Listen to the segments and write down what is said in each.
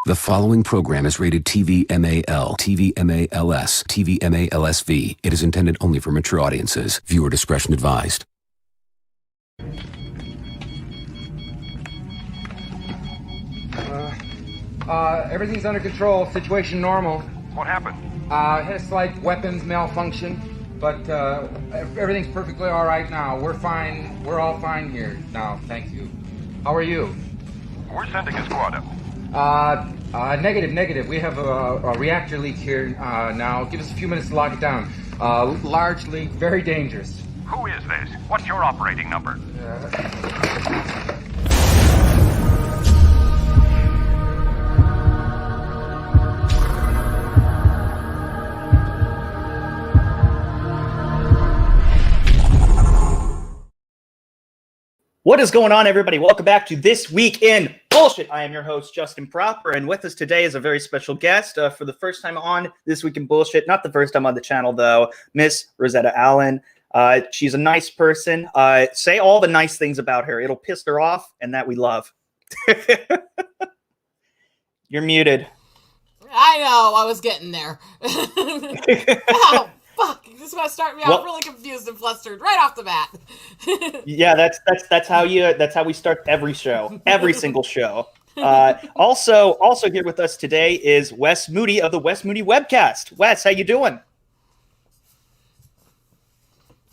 The following program is rated TV MAL, TV MALS, TV MALSV. It is intended only for mature audiences. Viewer discretion advised. Everything's under control. Situation normal. What happened? Had a slight weapons malfunction, but everything's perfectly all right now. We're fine. We're all fine here now. Thank you. How are you? We're sending a squad up. Negative. We have a reactor leak here now. Give us a few minutes to lock it down. Large leak, very dangerous. Who is this? What's your operating number? What is going on, everybody? Welcome back to This Week in Bullshit. I am your host, Justin Proper, and with us today is a very special guest for the first time on This Week in Bullshit. Not the first time on the channel, though. Miss Rosetta Allen. She's a nice person. Say all the nice things about her. It'll piss her off, and that we love. You're muted. I know. I was getting there. Oh, fuck. You're just going to start me off really confused and flustered right off the bat. Yeah, that's how we start every show, every single show. Also here with us today is Wes Moody of the Wes Moody Webcast. Wes, how you doing?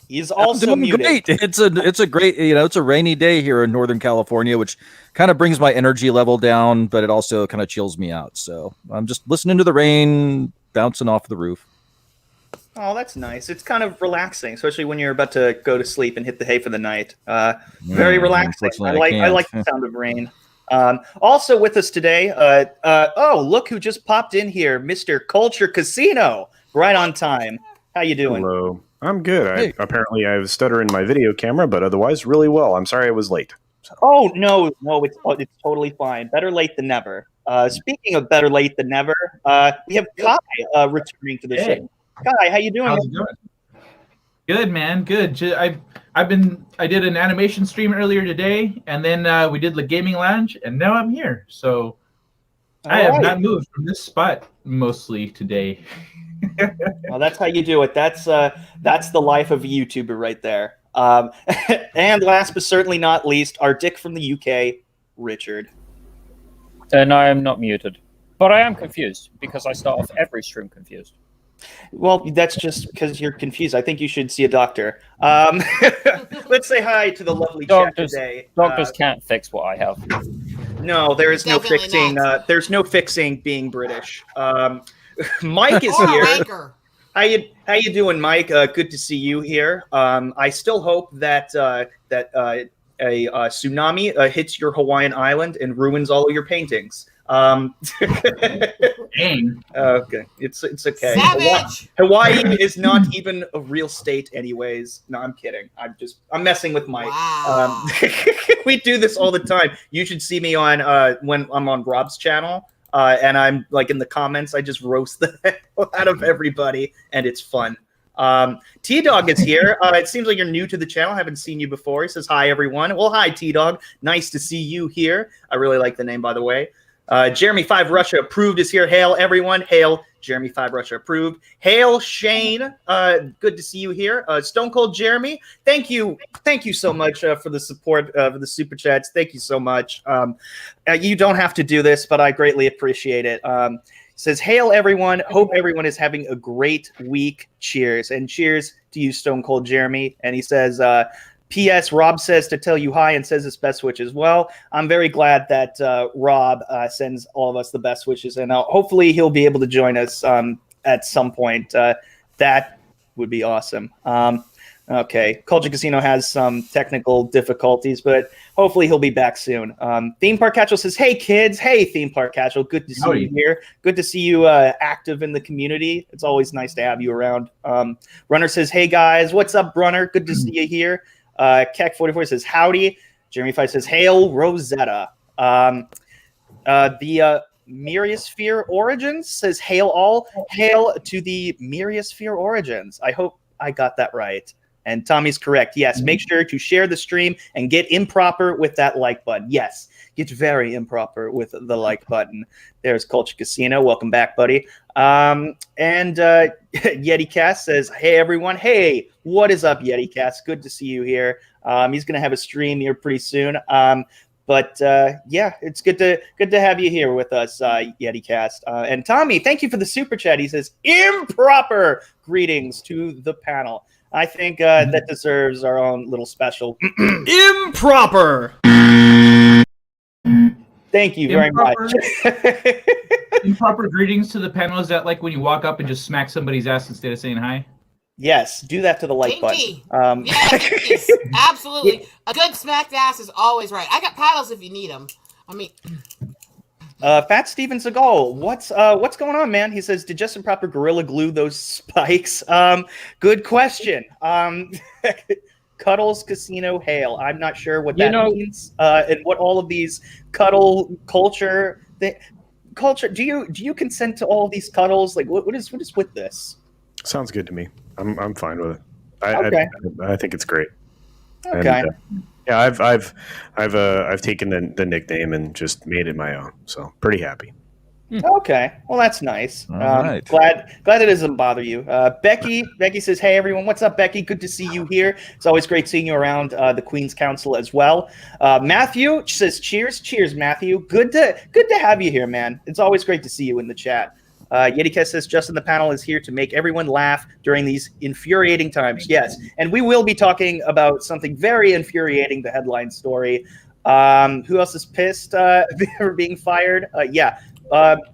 He's also muted. Great. It's a great, it's a rainy day here in Northern California, which kind of brings my energy level down, but it also kind of chills me out. So I'm just listening to the rain bouncing off the roof. Oh, that's nice. It's kind of relaxing, especially when you're about to go to sleep and hit the hay for the night. Very relaxing. I like the sound of rain. Also with us today, look who just popped in here, Mr. Culture Casino, right on time. How you doing? Hello. I'm good. Hey. Apparently I have a stutter in my video camera, but otherwise really well. I'm sorry I was late. So. Oh, no, it's totally fine. Better late than never. Speaking of better late than never, we have Kai returning to the show. Kai, how you doing? How's it going? Good, man. Good. I did an animation stream earlier today, and then we did the gaming lounge, and now I'm here. So I have not moved from this spot mostly today. Well, that's how you do it. That's the life of a YouTuber right there. And last but certainly not least, our dick from the UK, Richard. And I am not muted, but I am confused because I start off every stream confused. Well, that's just because you're confused. I think you should see a doctor. Let's say hi to the lovely chat today. Doctors can't fix what I have. No, there is no fixing. There's no fixing being British. Mike is here. How you doing, Mike? Good to see you here. I still hope that a tsunami hits your Hawaiian island and ruins all of your paintings. Dang. Okay, it's okay. Hawaii is not even a real state, anyways. No, I'm kidding. I'm messing with Mike. Wow. We do this all the time. You should see me on when I'm on Rob's channel, and I'm like in the comments. I just roast the hell out of everybody, and it's fun. T-Dog is here. It seems like you're new to the channel. I haven't seen you before. He says hi, everyone. Well, hi, T-Dog. Nice to see you here. I really like the name, by the way. Jeremy 5 Russia approved is here. Hail, everyone. Hail, Jeremy 5 Russia approved. Hail, Shane. Good to see you here. Stone Cold Jeremy, thank you so much for the support for the super chats. Thank you so much. You don't have to do this, but I greatly appreciate it. Says, hail, everyone. Hope everyone is having a great week. Cheers. And cheers to you, Stone Cold Jeremy. And he says, P.S. Rob says to tell you hi and says his best wishes. Well, I'm very glad that Rob sends all of us the best wishes, and hopefully he'll be able to join us at some point. That would be awesome. Okay, Culture Casino has some technical difficulties, but hopefully he'll be back soon. Theme Park Casual says, hey, kids. Hey, Theme Park Casual. Good to see you here. Good to see you active in the community. It's always nice to have you around. Runner says, hey, guys. What's up, Runner? Good to see you here. Keck44 says, howdy. Jeremy 5 says, hail, Rosetta. The Myriasphere Origins says, hail all. Hail to the Myriasphere Origins. I hope I got that right. And Tommy's correct. Yes, make sure to share the stream and get improper with that like button. Yes, get very improper with the like button. There's Culture Casino. Welcome back, buddy. Yeti Cast says, hey, everyone. Hey, what is up, Yeti Cast? Good to see you here. He's going to have a stream here pretty soon. Yeah, it's good to have you here with us, Yeti Cast. And Tommy, thank you for the super chat. He says, improper greetings to the panel. I think that deserves our own little special improper. Thank you very much. Improper greetings to the panel. Is that like when you walk up and just smack somebody's ass instead of saying hi? Yes, do that to the like button. Yes, absolutely. A good smacked ass is always right. I got paddles if you need them. I mean, Fat Steven Seagal, what's going on, man? He says, did Justin Proper Gorilla Glue those spikes? Good question. Cuddles Casino Hail. I'm not sure what that means, and what all of these cuddle culture. Do you consent to all of these cuddles? Like, what is with this? Sounds good to me. I'm fine with it. I think it's great. Okay. And, yeah, I've taken the nickname and just made it my own. So pretty happy. Okay, well that's nice. Right. Glad it doesn't bother you. Becky says, "Hey everyone, what's up, Becky? Good to see you here. It's always great seeing you around the Queen's Council as well." Matthew says, "Cheers, Matthew. Good to have you here, man. It's always great to see you in the chat." Yetikes says, "Justin, the panel is here to make everyone laugh during these infuriating times." Yes, and we will be talking about something very infuriating. The headline story. Who else is pissed for being fired? We're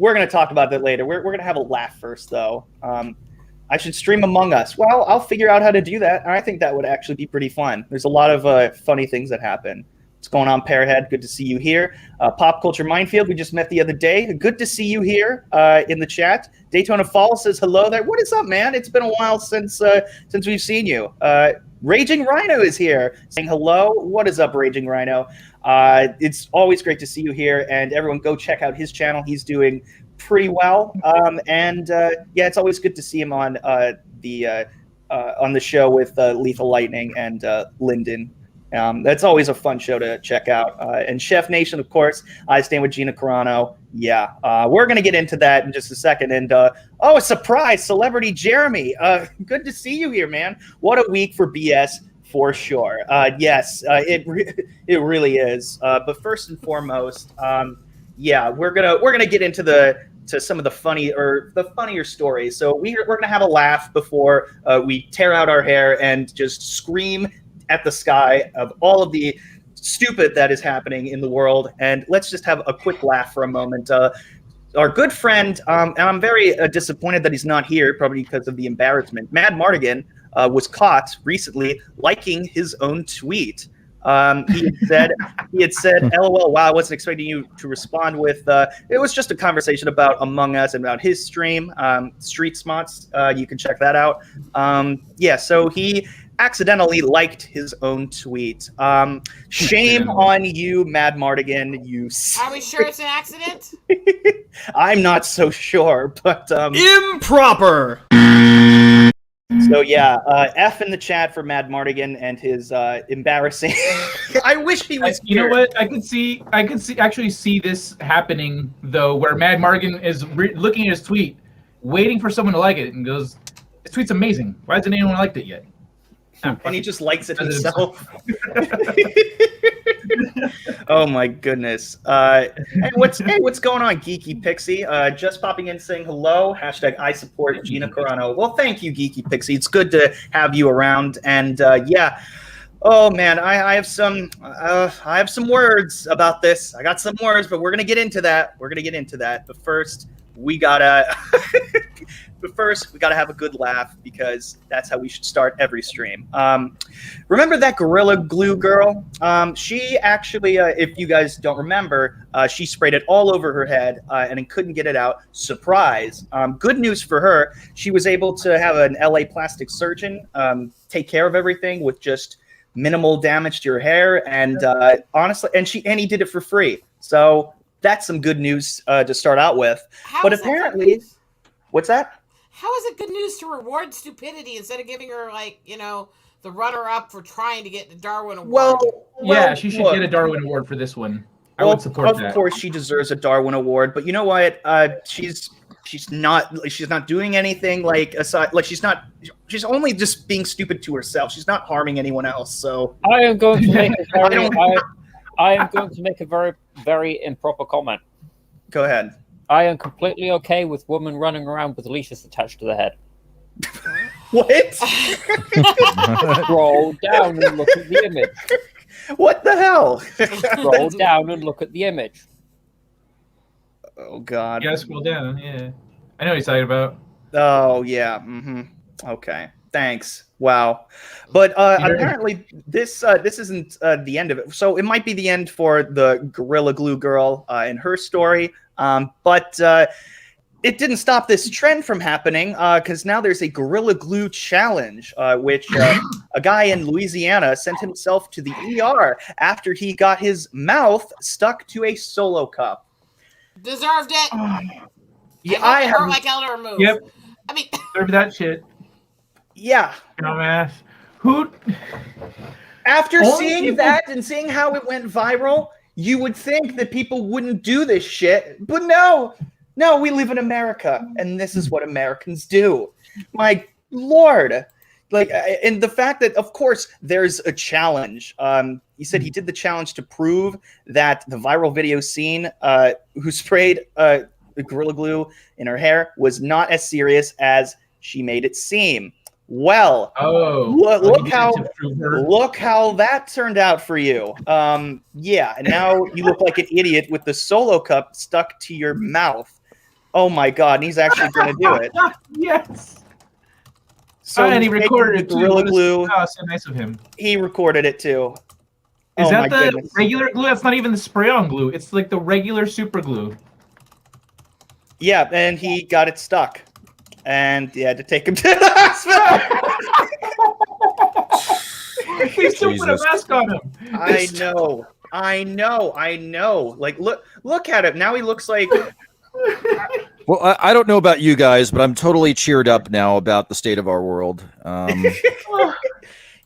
going to talk about that later. We're going to have a laugh first, though. I should stream Among Us. Well, I'll figure out how to do that. I think that would actually be pretty fun. There's a lot of funny things that happen. What's going on, Pearhead? Good to see you here. Pop Culture Minefield, we just met the other day. Good to see you here in the chat. Daytona Falls says hello there. What is up, man? It's been a while since we've seen you. Raging Rhino is here saying hello. What is up, Raging Rhino? It's always great to see you here, and everyone go check out his channel. He's doing pretty well. It's always good to see him on the show with Lethal Lightning and Lyndon. That's always a fun show to check out. And Chef Nation, of course, I stand with Gina Carano. Yeah, we're going to get into that in just a second. And, a surprise, Celebrity Jeremy. Good to see you here, man. What a week for BS for sure. Yes, it really is. But first and foremost, we're gonna get into some of the funnier stories. So we're gonna have a laugh before we tear out our hair and just scream at the sky of all of the stupid that is happening in the world. And let's just have a quick laugh for a moment. Our good friend, and I'm very disappointed that he's not here, probably because of the embarrassment. Madmartigan was caught recently liking his own tweet. He had said, "LOL, wow, I wasn't expecting you to respond with." It was just a conversation about Among Us and about his stream, Street Smarts. You can check that out. So he accidentally liked his own tweet. Shame on you, Madmartigan. Are we sure it's an accident? I'm not so sure, but improper. So F in the chat for Madmartigan and his embarrassing. I wish he was. You know what? I could actually see this happening though, where Madmartigan is looking at his tweet, waiting for someone to like it, and goes, "This tweet's amazing. Why hasn't anyone liked it yet?" And he just likes it himself. Oh my goodness. Hey, what's going on, Geeky Pixie? Just popping in saying hello. # I support Gina Carano. Well, thank you, Geeky Pixie. It's good to have you around. And oh man, I have some words about this. I got some words, but we're gonna get into that. But first, we gotta have a good laugh, because that's how we should start every stream. Remember that Gorilla Glue girl? She actually, if you guys don't remember, she sprayed it all over her head and couldn't get it out. Surprise. Good news for her. She was able to have an LA plastic surgeon take care of everything with just minimal damage to your hair. And honestly, and he did it for free. So that's some good news to start out with. But apparently, what's that? How is it good news to reward stupidity instead of giving her, like, you know, the runner-up for trying to get the Darwin Award? Yeah, she should get a Darwin Award for this one. I would support that. Of course, she deserves a Darwin Award, but you know what? She's not doing anything like aside. Like she's only just being stupid to herself. She's not harming anyone else. So I am going to make a very, very improper comment. Go ahead. I am completely okay with women running around with leashes attached to the head. What? Scroll down and look at the image. What the hell? Scroll down and look at the image. Oh God. You gotta scroll down. Yeah, I know what he's talking about. Oh yeah. Okay. Thanks. Wow. But apparently this isn't the end of it. So it might be the end for the Gorilla Glue girl and her story. But it didn't stop this trend from happening because now there's a Gorilla Glue challenge, which a guy in Louisiana sent himself to the ER after he got his mouth stuck to a Solo cup. Deserved it. Yeah, I have like elder move. Yep. I mean, deserved that shit. Yeah. Dumbass. Who? After seeing that and seeing how it went viral, you would think that people wouldn't do this shit, but no, we live in America, and this is what Americans do. My Lord. Like, and the fact that, of course, there's a challenge. He said he did the challenge to prove that the viral video scene who sprayed Gorilla Glue in her hair was not as serious as she made it seem. Well, look how that turned out for you. Yeah, and now you look like an idiot with the Solo cup stuck to your mouth. Oh my God, and he's actually going to do it. Yes. So and he recorded it too. Gorilla Glue. Oh, so nice of him. He recorded it too. Is that the regular glue? That's not even the spray-on glue. It's like the regular super glue. Yeah, and he got it stuck. And he had to take him to the hospital. He still put a mask on him. I know. Like, look at him. Now he looks like... Well, I don't know about you guys, but I'm totally cheered up now about the state of our world.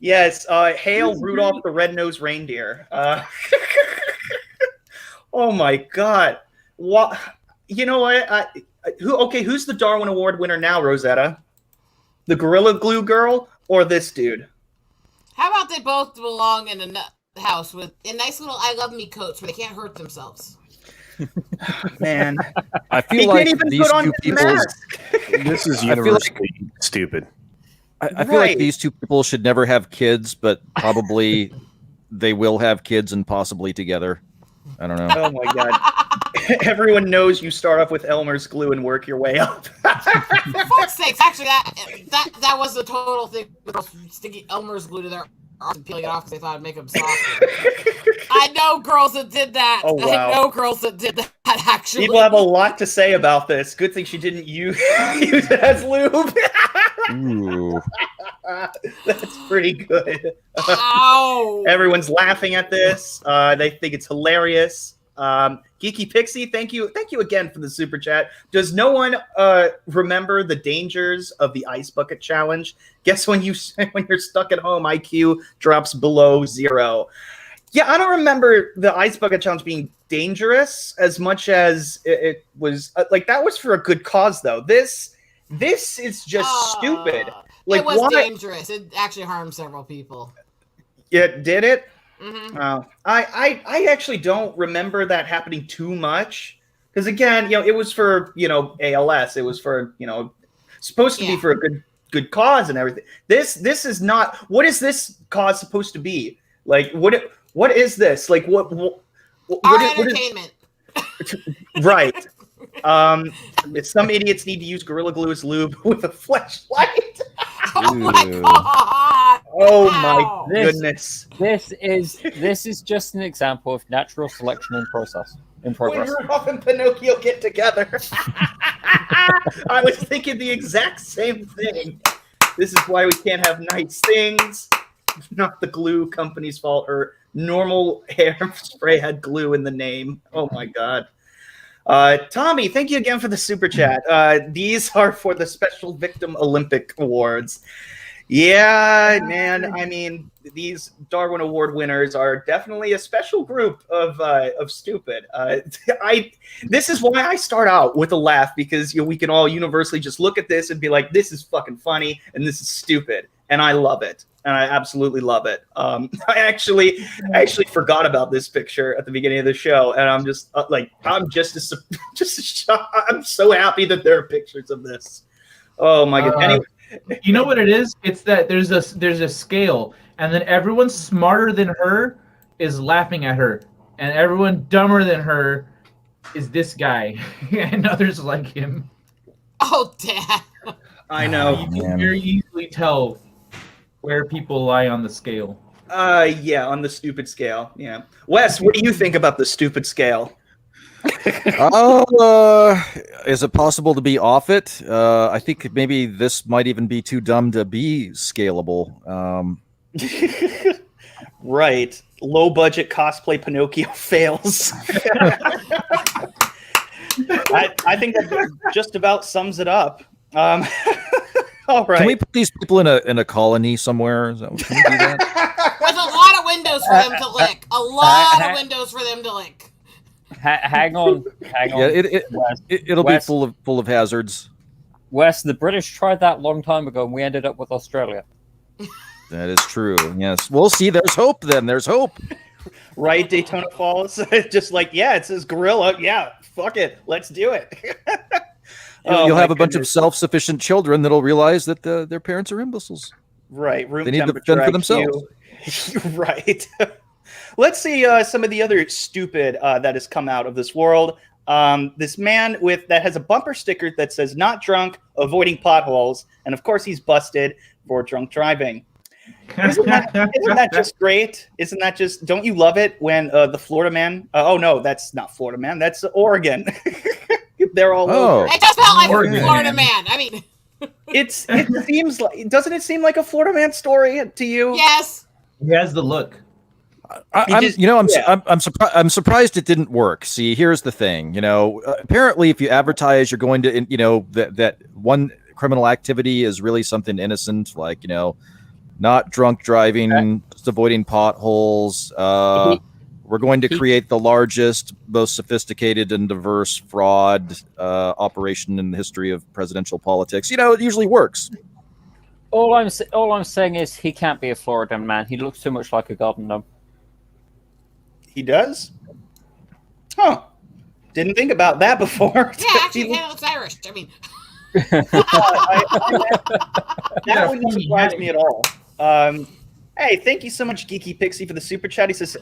Yes, hail Rudolph the Red-Nosed Reindeer. Oh my God! What? You know what? Who's the Darwin Award winner now, Rosetta? The Gorilla Glue girl or this dude? how about they both belong in a house with a nice little "I love me" coats where they can't hurt themselves? Man, I feel like these two people. This is universally stupid. I feel like these two people should never have kids, but probably they will have kids and possibly together. I don't know. Oh my God! Everyone knows you start off with Elmer's glue and work your way up. For fuck's sakes! Actually, that was the total thing. Sticking Elmer's glue to their arms and peeling it off because they thought it'd make them softer. I know girls that did that. Oh, wow. I know girls that did that. Actually, People have a lot to say about this. Good thing she didn't use it as lube. Ooh. That's pretty good. Ow. Everyone's laughing at this. They think it's hilarious. Geeky Pixie, thank you again for the super chat. Does no one remember the dangers of the ice bucket challenge? Guess when you're stuck at home, IQ drops below 0. Yeah, I don't remember the ice bucket challenge being dangerous as much as it was like that was for a good cause though. This is just stupid. Like, it was dangerous. It actually harmed several people. Yeah, did it? Mm-hmm. I actually don't remember that happening too much because again, it was for ALS. It was for supposed to be for a good cause and everything. This is not. What is this cause supposed to be? Like what is this? Like what entertainment. Right. Some idiots need to use Gorilla Glue as lube with a fleshlight. Oh my God! Oh my goodness! This is just an example of natural selection in progress. When Rudolph and Pinocchio get together, I was thinking the exact same thing. This is why we can't have nice things. Not the glue company's fault. Or normal hairspray had glue in the name. Oh my God. Tommy, thank you again for the super chat. These are for the Special Victim Olympic Awards. Yeah, man. I mean, these Darwin Award winners are definitely a special group of stupid. This is why I start out with a laugh, because we can all universally just look at this and be like, "This is fucking funny," and "This is stupid," and I love it, and I absolutely love it. I actually forgot about this picture at the beginning of the show, and I'm just I'm so happy that there are pictures of this. Oh my god! Anyway. You know what it is? It's that there's a scale, and then everyone smarter than her is laughing at her, and everyone dumber than her is this guy, and others like him. Oh, Dad. I know. You can very easily tell where people lie on the scale. Yeah, on the stupid scale. Yeah. Wes, what do you think about the stupid scale? Is it possible to be off it? I think maybe this might even be too dumb to be scalable. Right. Low budget cosplay Pinocchio fails. I think that just about sums it up. All right. Can we put these people in a colony somewhere? Can we do that? With a lot of windows for them to lick. A lot of windows for them to lick. Hang on. Yeah, it'll Wes, be full of hazards. Wes, the British tried that long time ago, and we ended up with Australia. That is true. Yes, we'll see. There's hope. Then there's hope. Right, Daytona Falls. Just like, yeah, it says gorilla. Yeah, fuck it, let's do it. You'll have a bunch of self-sufficient children that'll realize that their parents are imbeciles. Right, room they need to temperature fend for IQ. themselves. Right. Let's see some of the other stupid that has come out of this world. This man that has a bumper sticker that says "Not drunk, avoiding potholes," and of course he's busted for drunk driving. Isn't that just great? Isn't that just? Don't you love it when the Florida man? Oh no, that's not Florida man. That's Oregon. They're all over. It just felt like Florida man. I mean, it seems like. Doesn't it seem like a Florida man story to you? Yes. He has the look. I'm surprised it didn't work. See, here's the thing. Apparently, if you advertise, you're going to, that one criminal activity is really something innocent, like not drunk driving, just avoiding potholes. We're going to create the largest, most sophisticated and diverse fraud operation in the history of presidential politics. It usually works. All I'm saying is he can't be a Floridan man. He looks too much like a garden gnome. He does? Huh. Didn't think about that before. Yeah, actually, he looks Irish. I mean, that wouldn't surprise me at all. Hey, thank you so much, Geeky Pixie, for the super chat. He says,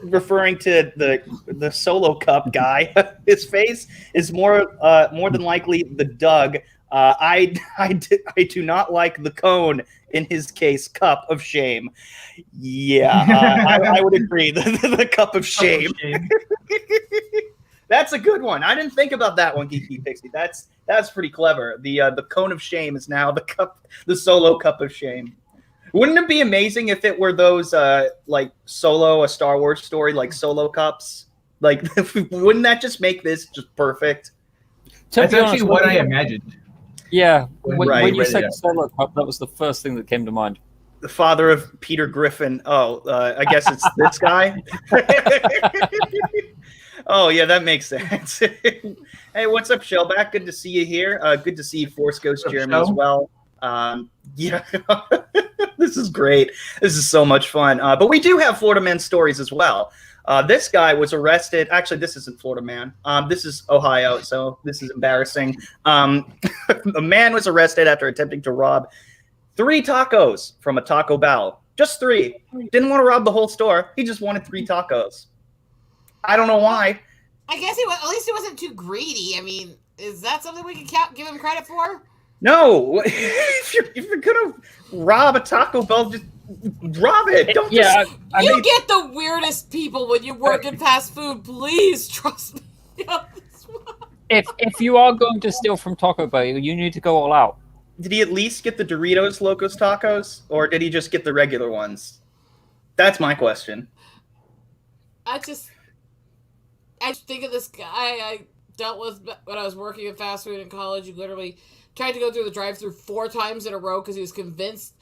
referring to the solo cup guy, his face is more than likely the Doug. I do not like the cone, in his case, cup of shame. Yeah, I would agree. The cup of shame. That's a good one. I didn't think about that one, Geeky Pixie. That's pretty clever. The cone of shame is now the solo cup of shame. Wouldn't it be amazing if it were those like Solo, a Star Wars story, like Solo cups? Like, wouldn't that just make this just perfect? That's actually what I imagined. Yeah, when you said yeah. Solo Cup, that was the first thing that came to mind. The father of Peter Griffin. Oh, I guess it's this guy. Oh, yeah, that makes sense. Hey, what's up, Shellback? Good to see you here. Good to see you, Force Ghost Jeremy, as well. Yeah, this is great. This is so much fun. But we do have Florida Man stories as well. This guy was arrested. Actually, this isn't Florida Man. This is Ohio, so this is embarrassing. A man was arrested after attempting to rob 3 tacos from a Taco Bell. Just 3. Didn't want to rob the whole store. He just wanted 3 tacos. I don't know why. I guess at least he wasn't too greedy. I mean, is that something we can give him credit for? No. if you're gonna rob a Taco Bell, just rob it. Don't you get the weirdest people when you work in fast food. Please trust me. If you are going to steal from Taco Bell, you need to go all out. Did he at least get the Doritos Locos Tacos, or did he just get the regular ones? That's my question. I just think of this guy. dealt with when I was working at fast food in college. He literally tried to go through the drive-thru 4 times in a row because he was convinced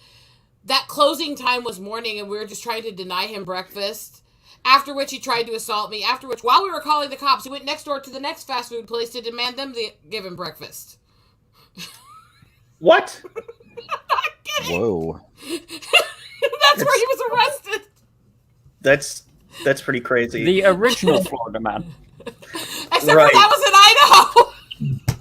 that closing time was morning and we were just trying to deny him breakfast. After which he tried to assault me. After which, while we were calling the cops, he went next door to the next fast food place to demand them to give him breakfast. What? I'm not kidding. Whoa. That's where he was arrested. That's pretty crazy. The original Florida man. Except for that was in Idaho.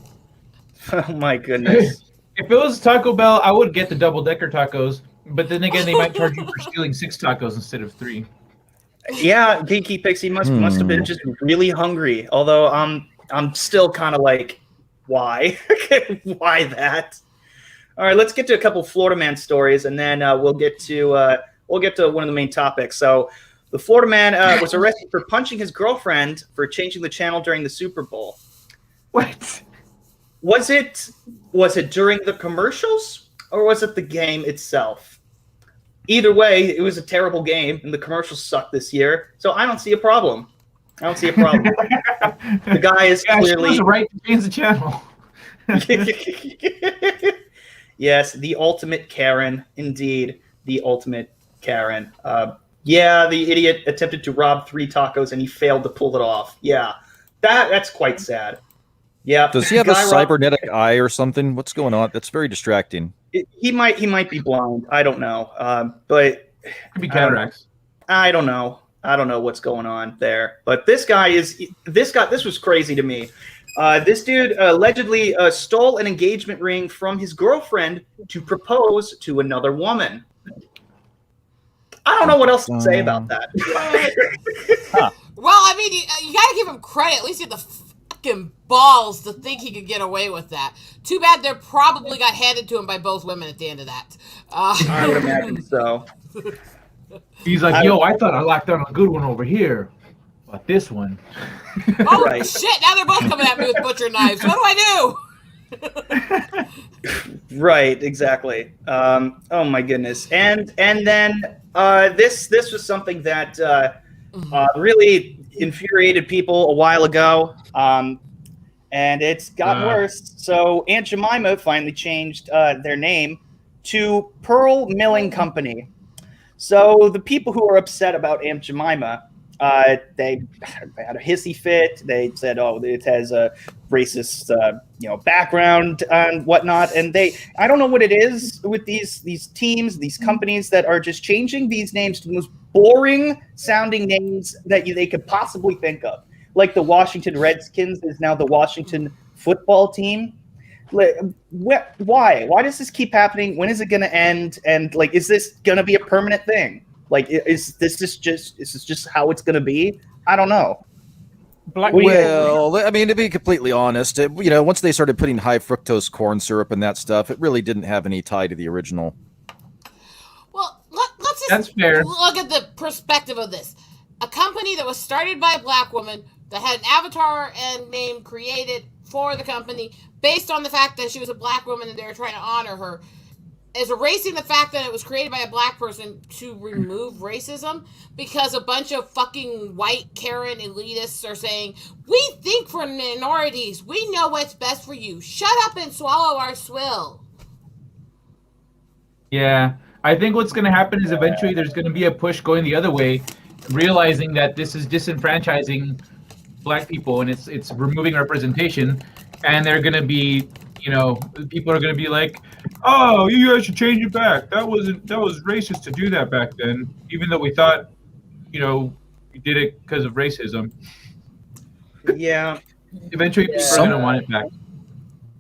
Oh my goodness. If it was Taco Bell, I would get the double-decker tacos. But then again, they might charge you for stealing 6 tacos instead of 3. Yeah, Geeky Pixie must have been just really hungry. Although I'm still kind of like, why? Why that? All right, let's get to a couple Florida man stories, and then we'll get to one of the main topics. So, the Florida man was arrested for punching his girlfriend for changing the channel during the Super Bowl. What? Was it during the commercials or was it the game itself? Either way, it was a terrible game, and the commercials sucked this year. So I don't see a problem. The guy is clearly she was right to change the channel. Yes, the ultimate Karen, indeed, the ultimate Karen. Yeah, the idiot attempted to rob 3 tacos and he failed to pull it off. Yeah, that's quite sad. Yeah. Does he have a cybernetic eye or something? What's going on? That's very distracting. He might be blind. I don't know. But could be cataracts. I don't know. I don't know what's going on there. But this was crazy to me. This dude allegedly stole an engagement ring from his girlfriend to propose to another woman. I don't know what else to say about that. Well, I mean, you gotta give him credit. At least he had the fucking balls to think he could get away with that. Too bad they're probably got handed to him by both women at the end of that. I would imagine so. He's like, yo, I thought I locked down a good one over here. But this one. Oh, right. Shit. Now they're both coming at me with butcher knives. What do I do? Right, exactly. Oh, my goodness. And then this was something that really infuriated people a while ago. And it's gotten worse. So Aunt Jemima finally changed their name to Pearl Milling Company. So the people who are upset about Aunt Jemima, they had a hissy fit. They said, "Oh, it has a racist, background and whatnot." And I don't know what it is with these teams, these companies that are just changing these names to the most boring sounding names that they could possibly think of. Like the Washington Redskins is now the Washington Football Team. Why? Why does this keep happening? When is it going to end? And is this going to be a permanent thing? Is this just how it's going to be? I don't know. Well, I mean, to be completely honest, once they started putting high fructose corn syrup and that stuff, it really didn't have any tie to the original. Well, let's That's fair. Look at the perspective of this. A company that was started by a black woman that had an avatar and name created for the company based on the fact that she was a black woman and they were trying to honor her is erasing the fact that it was created by a black person to remove racism because a bunch of fucking white Karen elitists are saying, we think for minorities. We know what's best for you. Shut up and swallow our swill. Yeah. I think what's going to happen is eventually there's going to be a push going the other way, realizing that this is disenfranchising black people and it's removing representation. And they're going to be, people are going to be like, oh, you guys should change it back. That was racist to do that back then, even though we thought, we did it because of racism. Yeah. Eventually, people are going to want it back.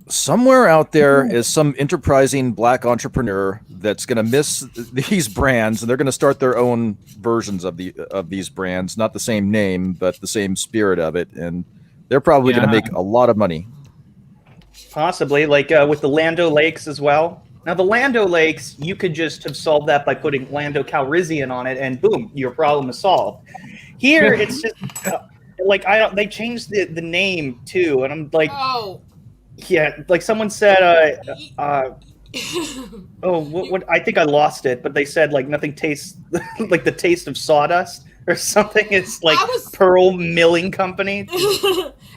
Somewhere out there is some enterprising black entrepreneur that's going to miss these brands, and they're going to start their own versions of these brands, not the same name, but the same spirit of it, and they're probably going to make a lot of money. Possibly, with the Lando Lakes as well. Now, the Lando Lakes, you could just have solved that by putting Lando Calrissian on it, and boom, your problem is solved. Here, it's just they changed the name too, and I'm like, oh, yeah, like someone said, what? I think I lost it, but they said nothing tastes like the taste of sawdust or something. It's Pearl Milling Company.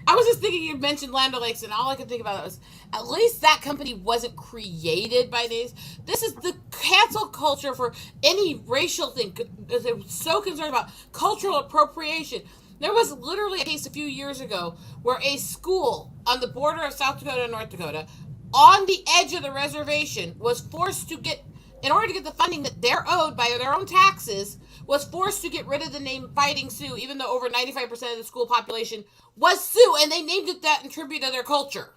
I was just thinking you mentioned Land O'Lakes, and all I could think about was at least that company wasn't created by these. This is the cancel culture for any racial thing, because they're so concerned about cultural appropriation. There was literally a case a few years ago where a school on the border of South Dakota and North Dakota, on the edge of the reservation, was forced to get, in order to get the funding that they're owed by their own taxes, was forced to get rid of the name Fighting Sioux, even though over 95% of the school population was Sioux, and they named it that in tribute to their culture.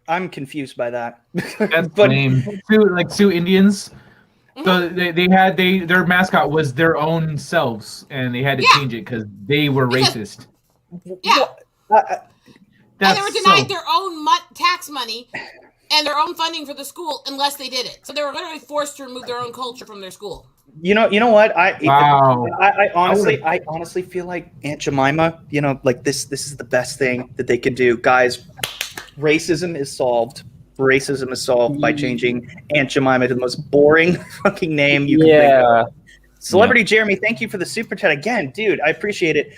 I'm confused by that. That's lame. Sioux Indians. So their mascot was their own selves, and they had to change it because they were racist. Yeah. And they were denied their own tax money and their own funding for the school unless they did it. So they were literally forced to remove their own culture from their school. You know what? Wow. I honestly feel like Aunt Jemima, like this is the best thing that they could do. Guys, racism is solved. Racism is solved by changing Aunt Jemima to the most boring fucking name you can think of. Celebrity Jeremy, thank you for the super chat again, dude. I appreciate it.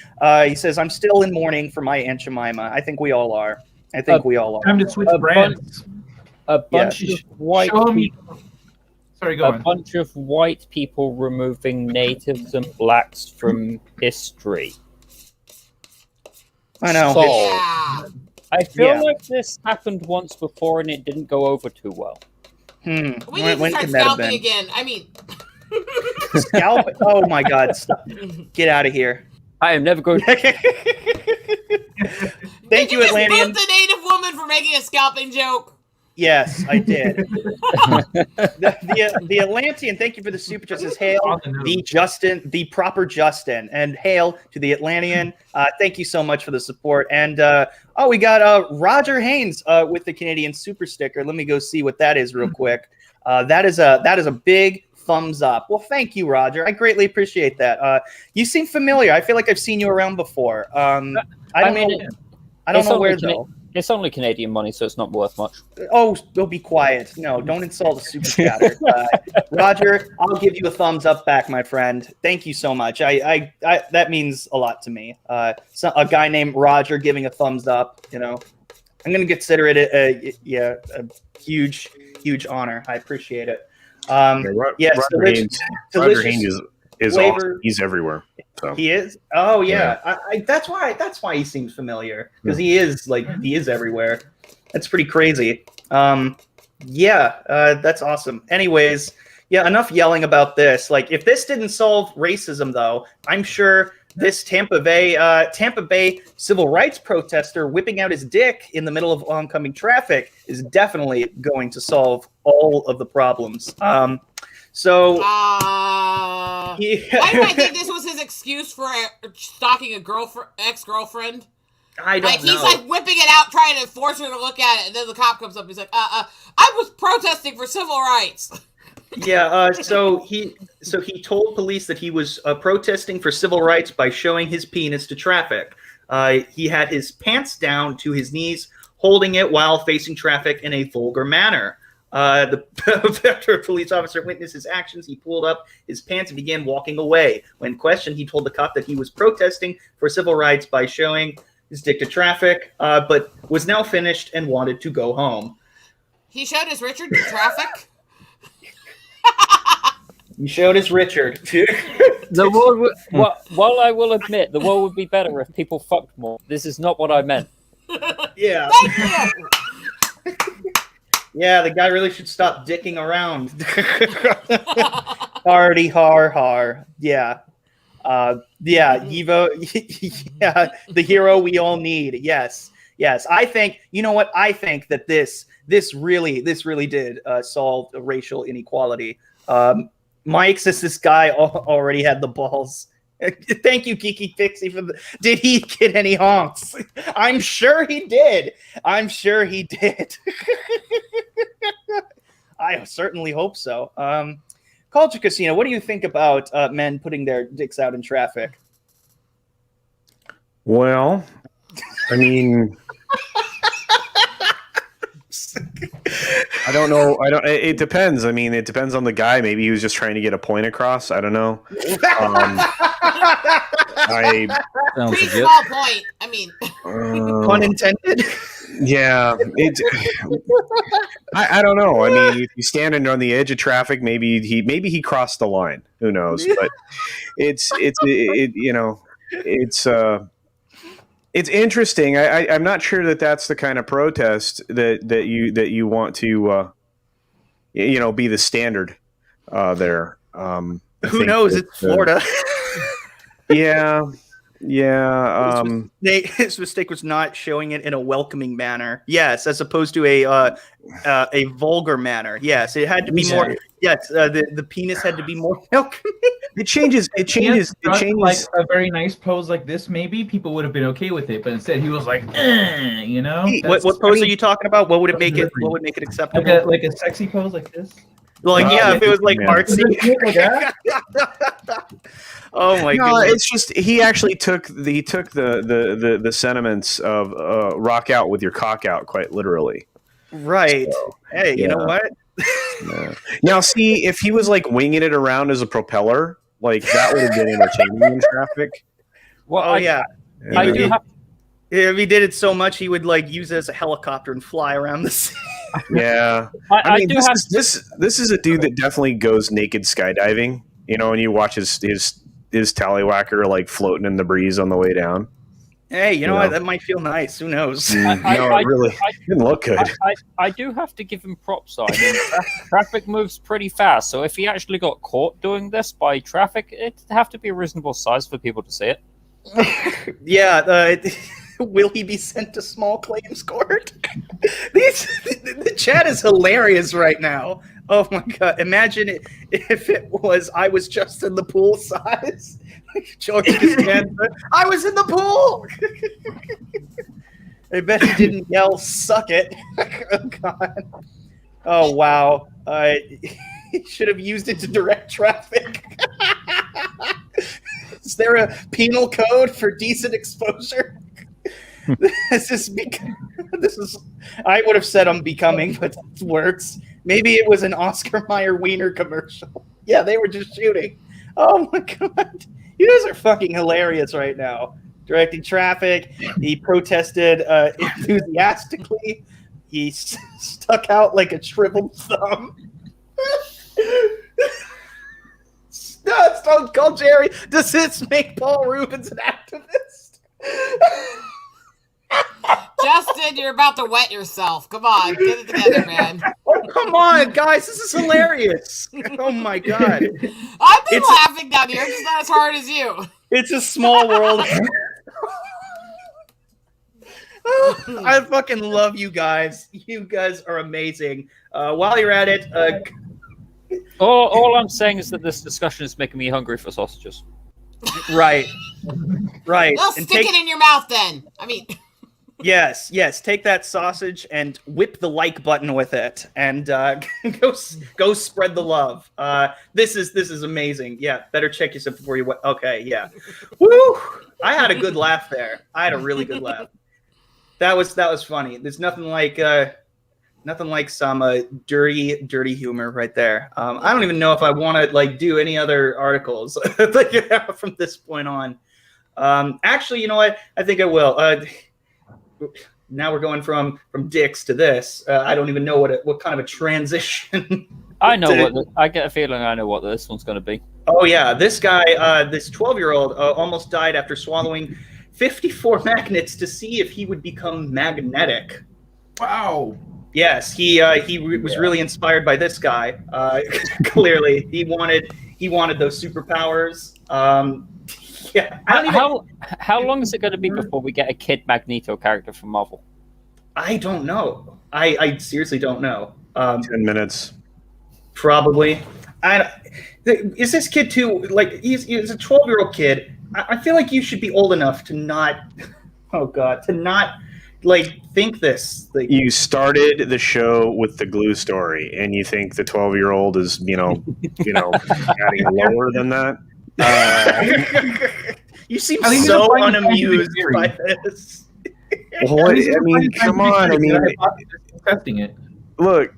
He says, "I'm still in mourning for my Aunt Jemima." I think we all are. Time to switch brands. A bunch of white people. Sorry, go on. A bunch of white people removing natives and blacks from history. I know. I feel like this happened once before and it didn't go over too well. We need to start scalping again. I mean... Scalp? Oh my God. Stop. Get out of here. I am never going to... Thank you, Atlantean. Did you just boot the native woman for making a scalping joke? Yes, I did. the Atlantean, thank you for the super chat. Says, hail the proper Justin, and hail to the Atlantean. Thank you so much for the support. And we got Roger Haynes with the Canadian super sticker. Let me go see what that is real quick. That is a big thumbs up. Well, thank you, Roger. I greatly appreciate that. You seem familiar. I feel like I've seen you around before. I don't know where though. It's only Canadian money, so it's not worth much. Oh, be quiet. No, don't insult the super chatter. Roger, I'll give you a thumbs up back, my friend. Thank you so much. I that means a lot to me. A guy named Roger giving a thumbs up, I'm going to consider it a huge honor. I appreciate it. Roger Haynes is awesome. He's everywhere. So. He is. Oh yeah, that's why he seems familiar, because he is everywhere. That's pretty crazy. That's awesome. Anyways, enough yelling about this. Like, if this didn't solve racism, though, I'm sure this Tampa Bay civil rights protester whipping out his dick in the middle of oncoming traffic is definitely going to solve all of the problems. Why do I think this was his excuse for stalking a ex-girlfriend? I don't know. He's like whipping it out, trying to force her to look at it, and then the cop comes up and he's like, I was protesting for civil rights. So he told police that he was protesting for civil rights by showing his penis to traffic. He had his pants down to his knees, holding it while facing traffic in a vulgar manner. After a police officer witnessed his actions, he pulled up his pants and began walking away. When questioned, he told the cop that he was protesting for civil rights by showing his dick to traffic, but was now finished and wanted to go home. He showed his Richard to traffic? He showed his Richard. The world while I will admit, the world would be better if people fucked more. This is not what I meant. Yeah. Yeah, the guy really should stop dicking around. Hardy har. Yeah. Evo. Yeah, the hero we all need. Yes. I think that this really did solve racial inequality. Mike says this guy already had the balls. Thank you, Kiki Pixie, for the. Did he get any honks? I'm sure he did. I certainly hope so. Culture Casino, what do you think about men putting their dicks out in traffic? Well, I mean, I don't know. It depends. I mean, it depends on the guy. Maybe he was just trying to get a point across. I don't know. Sounds Pretty legit. small point. I mean, Pun intended. Yeah, I don't know. I mean, if he's standing on the edge of traffic, maybe he crossed the line. Who knows? But it's interesting. I'm not sure that that's the kind of protest that you want to be the standard there. Who knows? It's Florida. Yeah. His mistake was not showing it in a welcoming manner. Yes, as opposed to a vulgar manner. Yes, it had to be more. Yes, the penis had to be more welcoming. It changes. Like a very nice pose like this, maybe people would have been okay with it, but instead he was like, you know. What pose are you talking about? What would make it acceptable? Like a sexy pose like this. Like if it was like artsy. Oh my god! No, it's just he actually took the sentiments of rock out with your cock out quite literally. Right. So, hey, you know what? Now, see, if he was like winging it around as a propeller, like that would have been entertaining in traffic. Well, if he did it so much, he would like use it as a helicopter and fly around the city. Yeah, I mean, this is a dude that definitely goes naked skydiving. You know, and you watch his tallywhacker like floating in the breeze on the way down. Hey, you know what? That might feel nice. Who knows? It really didn't look good. I do have to give him props. I mean, traffic moves pretty fast, so if he actually got caught doing this by traffic, it'd have to be a reasonable size for people to see it. Yeah. Will he be sent to small claims court? The chat is hilarious right now. Oh my god! Imagine if it was I was just in the pool size. George Costanza, I was in the pool. I bet he didn't yell "suck it." Oh god! Oh wow! He should have used it to direct traffic. Is there a penal code for decent exposure? This is I would have said unbecoming, but that works. Maybe it was an Oscar Mayer Wiener commercial. Yeah, they were just shooting. Oh my god. You guys are fucking hilarious right now. Directing traffic. He protested enthusiastically. He stuck out like a shriveled thumb. Stone Cold Jerry. Does this make Paul Rubens an activist? Justin, you're about to wet yourself. Come on, get it together, man. Oh, come on, guys. This is hilarious. Oh, my God. I've been laughing down here, just not as hard as you. It's a small world. I fucking love you guys. You guys are amazing. While you're at it... all I'm saying is that this discussion is making me hungry for sausages. Right. Right. Well, stick it in your mouth then. I mean... Yes. Take that sausage and whip the like button with it, and go spread the love. This is amazing. Yeah, better check yourself before you. Okay, yeah. Woo! I had a good laugh there. I had a really good laugh. That was funny. There's nothing like some dirty humor right there. I don't even know if I want to do any other articles from this point on. Actually, you know what? I think I will. Now we're going from dicks to this. I don't even know what kind of a transition. I know I get a feeling I know what this one's going to be. Oh yeah, this guy, this 12-year-old, almost died after swallowing 54 magnets to see if he would become magnetic. Wow. Yes, he was really inspired by this guy. Clearly, he wanted those superpowers. Yeah. How long is it going to be before we get a Kid Magneto character from Marvel? I don't know. I seriously don't know. 10 minutes. Probably. Is this kid too, he's a 12-year-old kid. I feel like you should be old enough to not, think this. You started the show with the glue story, and you think the 12-year-old is, adding lower than that? You seem so unamused by this. Come on. I mean, testing it. look.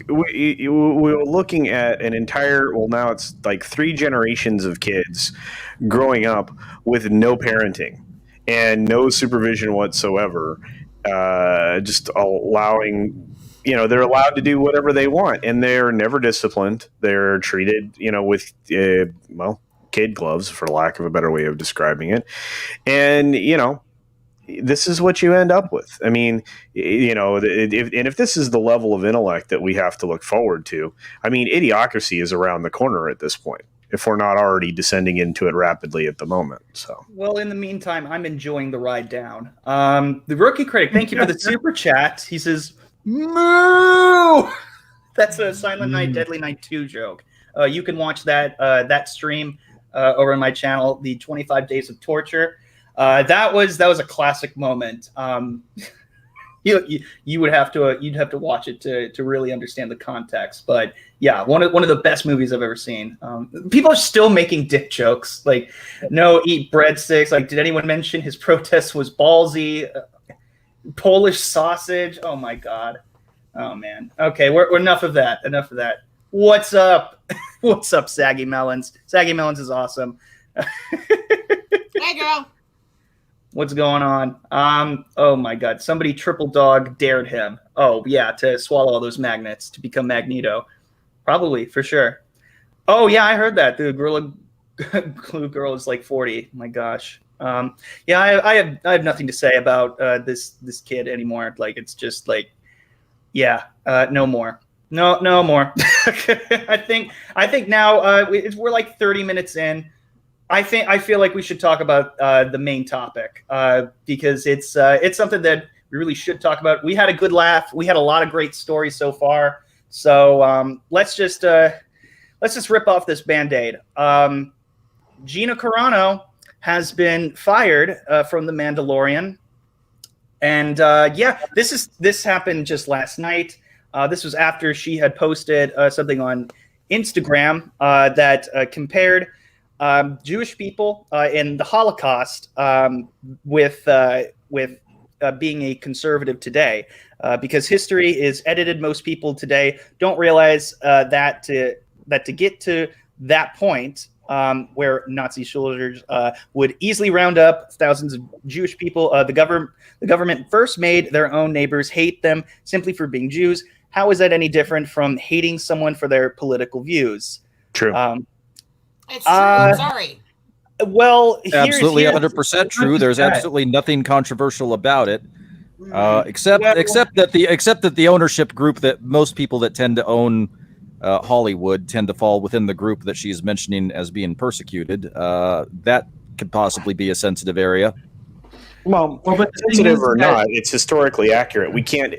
We're looking at an entire. Well, now it's like 3 generations of kids growing up with no parenting and no supervision whatsoever. Just allowing. They're allowed to do whatever they want, and they're never disciplined. They're treated, with kid gloves, for lack of a better way of describing it. And this is what you end up with. I mean, if this is the level of intellect that we have to look forward to, I mean, idiocracy is around the corner at this point, if we're not already descending into it rapidly at the moment. So, well, in the meantime, I'm enjoying the ride down. The Rookie Critic, thank you for the super chat. He says, "Moo!" That's a Silent Night, Deadly Night 2 joke. You can watch that stream over on my channel, the 25 Days of Torture. That was a classic moment. You would have to you'd have to watch it to really understand the context. But yeah, one of the best movies I've ever seen. People are still making dick jokes, like no, eat breadsticks. Like, did anyone mention his protest was ballsy? Polish sausage. Oh my god. Oh man. Okay, we're enough of that. Enough of that. What's up? What's up, Saggy Melons? Saggy Melons is awesome. Hey, girl. What's going on? Oh my god. Somebody triple dog dared him. Oh yeah, to swallow all those magnets to become Magneto. Probably, for sure. Oh yeah, I heard that. The Gorilla Glue girl is like 40. My gosh. Yeah, I have nothing to say about this kid anymore. Like, it's just like, yeah, no more. No more. I think now we're like 30 minutes in. I feel like we should talk about the main topic because it's something that we really should talk about. We had a good laugh. We had a lot of great stories so far. So let's just rip off this Band-Aid. Gina Carano has been fired from The Mandalorian, and this happened just last night. This was after she had posted something on Instagram that compared Jewish people in the Holocaust with being a conservative today, because history is edited. Most people today don't realize that to get to that point where Nazi soldiers would easily round up thousands of Jewish people, the government first made their own neighbors hate them simply for being Jews. How is that any different from hating someone for their political views? True. It's true. I'm sorry. Well, absolutely 100% true. There's absolutely nothing controversial about it, except that the ownership group, that most people that tend to own Hollywood tend to fall within the group that she's mentioning as being persecuted. That could possibly be a sensitive area. Well, but sensitive or not, it's historically accurate. We can't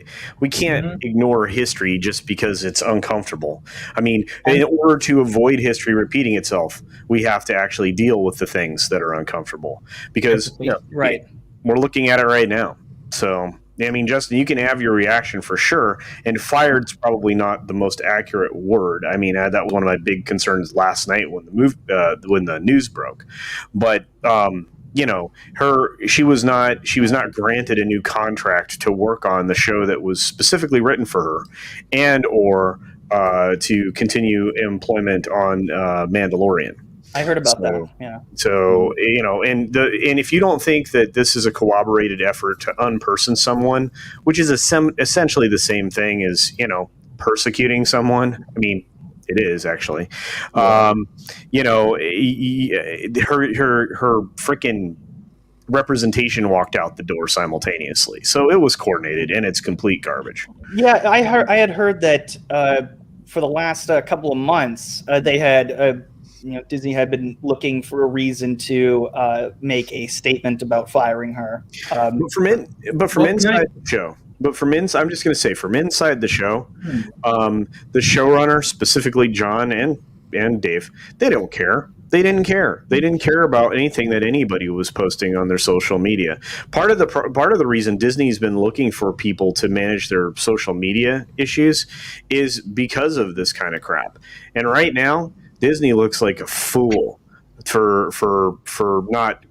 ignore history just because it's uncomfortable. I mean, in order to avoid history repeating itself, we have to actually deal with the things that are uncomfortable, because right, we're looking at it right now. So, I mean, Justin, you can have your reaction for sure, and fired's probably not the most accurate word. I mean, that was one of my big concerns last night when the news broke, but. She was not granted a new contract to work on the show that was specifically written for her, and or to continue employment on Mandalorian. I heard about that. Yeah. So and if you don't think that this is a corroborated effort to unperson someone, which is essentially the same thing as persecuting someone, I mean. It is actually, her freaking representation walked out the door simultaneously. So it was coordinated, and it's complete garbage. Yeah, I had heard that for the last couple of months, they had, Disney had been looking for a reason to make a statement about firing her. But from inside the show. But from inside, I'm just going to say, from inside the show, the showrunner, specifically John and Dave, they don't care. They didn't care. They didn't care about anything that anybody was posting on their social media. Part of the reason Disney's been looking for people to manage their social media issues is because of this kind of crap. And right now, Disney looks like a fool for not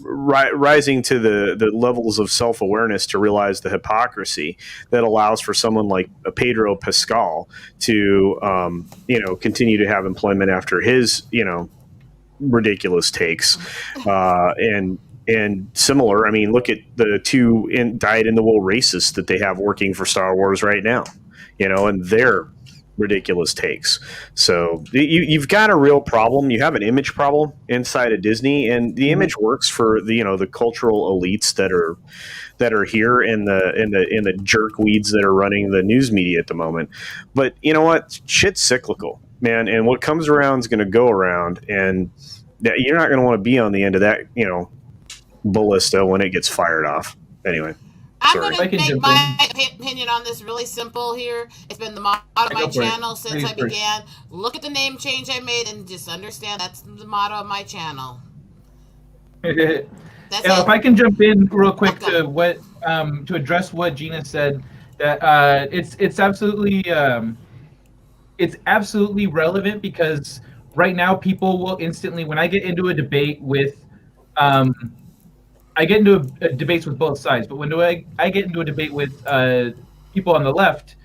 rising to the levels of self-awareness to realize the hypocrisy that allows for someone like Pedro Pascal to continue to have employment after his ridiculous takes and similar. I mean, look at the two dyed-in-the-wool racists that they have working for Star Wars right now, and their ridiculous takes. So you've got a real problem. You have an image problem inside of Disney, and the image works for the cultural elites that are here and the jerkweeds that are running the news media at the moment. But you know what? Shit's cyclical, man, and what comes around is going to go around, and you're not going to want to be on the end of that, ballista when it gets fired off. Anyway. I'm going to make my opinion on this really simple here. It's been the motto of my channel since I began. Look at the name change I made and just understand that's the motto of my channel. If I can jump in real quick to what to address what Gina said, that it's absolutely relevant, because right now people will instantly, when I get into a debate with I get into debates with both sides, but when I get into a debate with people on the left,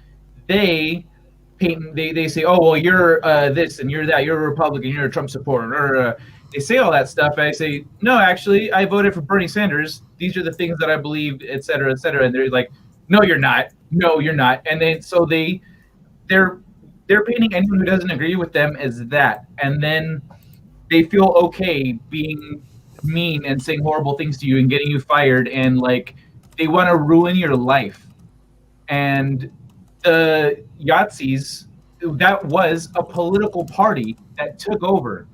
they say, oh, well, you're this and you're that, you're a Republican, you're a Trump supporter, or they say all that stuff. I say, no, actually, I voted for Bernie Sanders. These are the things that I believe, et cetera, et cetera. And they're like, no, you're not. No, you're not. And then so they're painting anyone who doesn't agree with them as that, and then they feel okay being mean and saying horrible things to you and getting you fired, and like they want to ruin your life. And the Yahtzees, that was a political party that took over,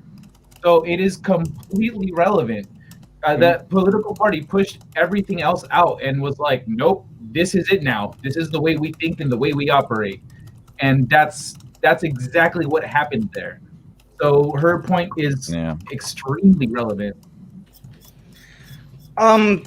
so it is completely relevant. That political party pushed everything else out and was like, nope, this is it now, this is the way we think and the way we operate. And that's exactly what happened there. So her point is extremely relevant. Well,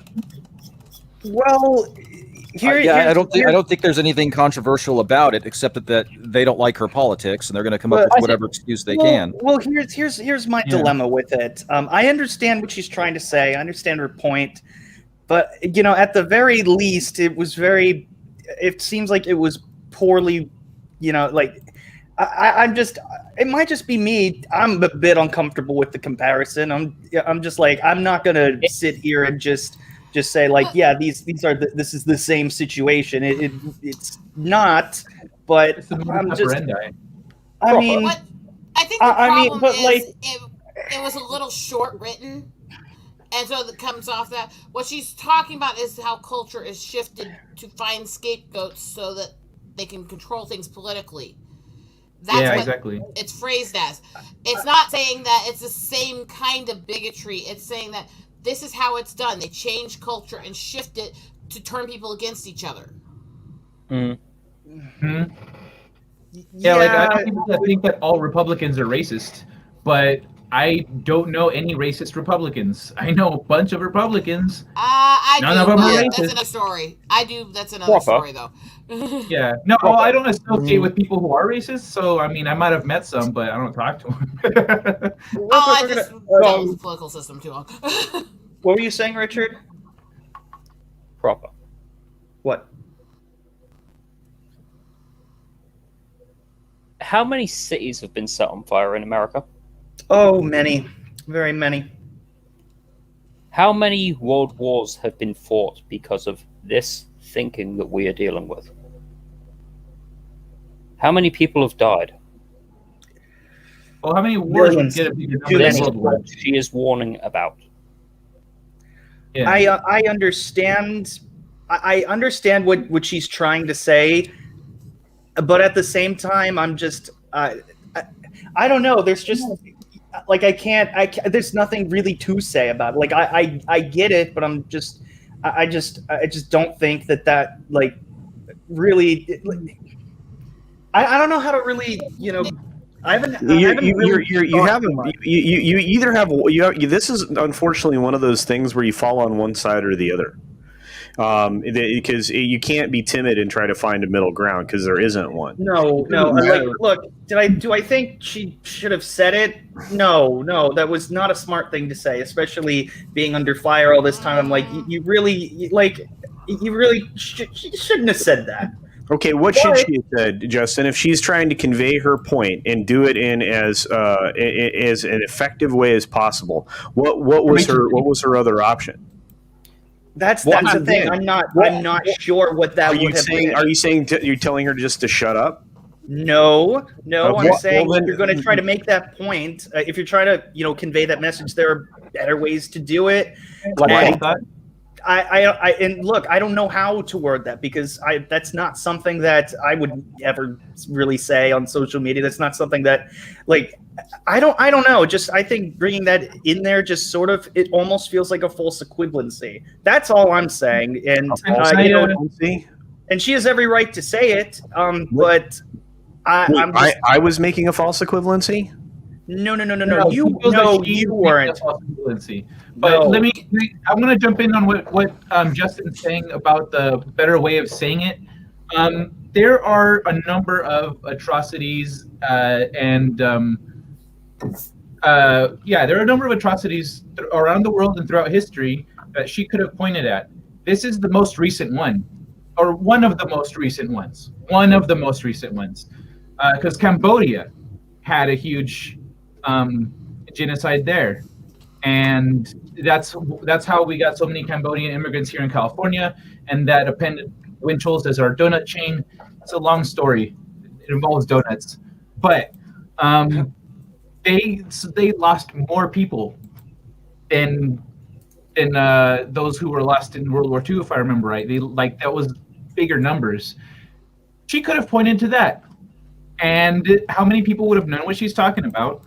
I don't think there's anything controversial about it, except that they don't like her politics and they're going to come up with whatever excuse they can. Well, here's my dilemma with it. I understand what she's trying to say. I understand her point, but at the very least, it seems like it was poorly, I'm just. It might just be me. I'm a bit uncomfortable with the comparison. I'm just like, I'm not gonna sit here and just say like, yeah, this is the same situation. It's not, but I'm just. I mean, what I think the problem is it was a little short written, and so it comes off that what she's talking about is how culture is shifted to find scapegoats so that they can control things politically. That's exactly. It's phrased as. It's not saying that it's the same kind of bigotry. It's saying that this is how it's done. They change culture and shift it to turn people against each other. Mm-hmm. I don't think that all Republicans are racist, but I don't know any racist Republicans. I know a bunch of Republicans. None of them are racist. That's another story. That's another story, though. Yeah. No, I don't associate with people who are racist, so, I mean, I might have met some, but I don't talk to them. I just dealt with the political system too long. What were you saying, Richard? Proper. What? How many cities have been set on fire in America? Oh, many. Very many. How many world wars have been fought because of this thinking that we are dealing with? How many people have died? Well, how many wars did she is warning about? Yeah. I understand. I understand what she's trying to say, but at the same time, I'm just. I don't know. There's just. Like I can't. There's nothing really to say about it. Like I get it, but I'm just. I just don't think that like really. I don't know how to really I haven't. You either have. This is unfortunately one of those things where you fall on one side or the other. because you can't be timid and try to find a middle ground because there isn't one. No. Look, do I think she should have said it? No, that was not a smart thing to say, especially being under fire all this time. I'm like, you really shouldn't have said that. Okay, what should she have said, Justin? If she's trying to convey her point and do it in as an effective way as possible, what was her other option? That's the thing. I'm not sure what that would have been. Are you saying you're telling her just to shut up? No. I'm saying if you're going to try to make that point, if you're trying to convey that message, there are better ways to do it. And look, I don't know how to word that because that's not something that I would ever really say on social media. That's not something that, I don't know. Just I think bringing that in there just sort of it almost feels like a false equivalency. That's all I'm saying. And and she has every right to say it. But I was making a false equivalency. No. You weren't. But I want to jump in on what Justin's saying about the better way of saying it. There are a number of atrocities there are a number of atrocities around the world and throughout history that she could have pointed at. This is the most recent one, or one of the most recent ones. Because Cambodia had a huge genocide there, and that's how we got so many Cambodian immigrants here in California, and that appended Winchell's as our donut chain. It's a long story. It involves donuts, but they lost more people than those who were lost in World War II, if I remember right. That was bigger numbers. She could have pointed to that, and how many people would have known what she's talking about?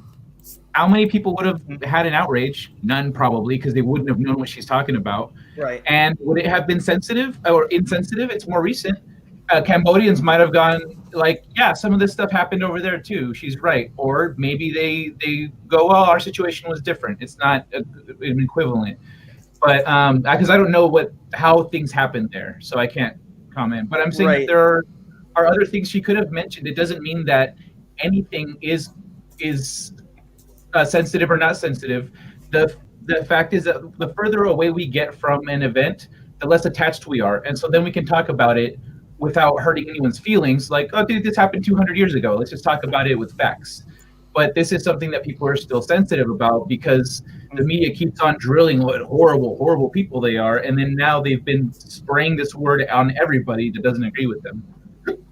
How many people would have had an outrage? None, probably, because they wouldn't have known what she's talking about. Right. And would it have been sensitive or insensitive? It's more recent. Cambodians might have gone some of this stuff happened over there too. She's right. Or maybe they go, well, our situation was different. It's not an equivalent. But because I don't know how things happened there, so I can't comment. But I'm saying that there are other things she could have mentioned. It doesn't mean that anything is sensitive or not sensitive. The fact is that the further away we get from an event, the less attached we are, and so then we can talk about it without hurting anyone's feelings. Like, oh, dude, this happened 200 years ago. Let's just talk about it with facts. But this is something that people are still sensitive about because the media keeps on drilling what horrible, horrible people they are, and then now they've been spraying this word on everybody that doesn't agree with them.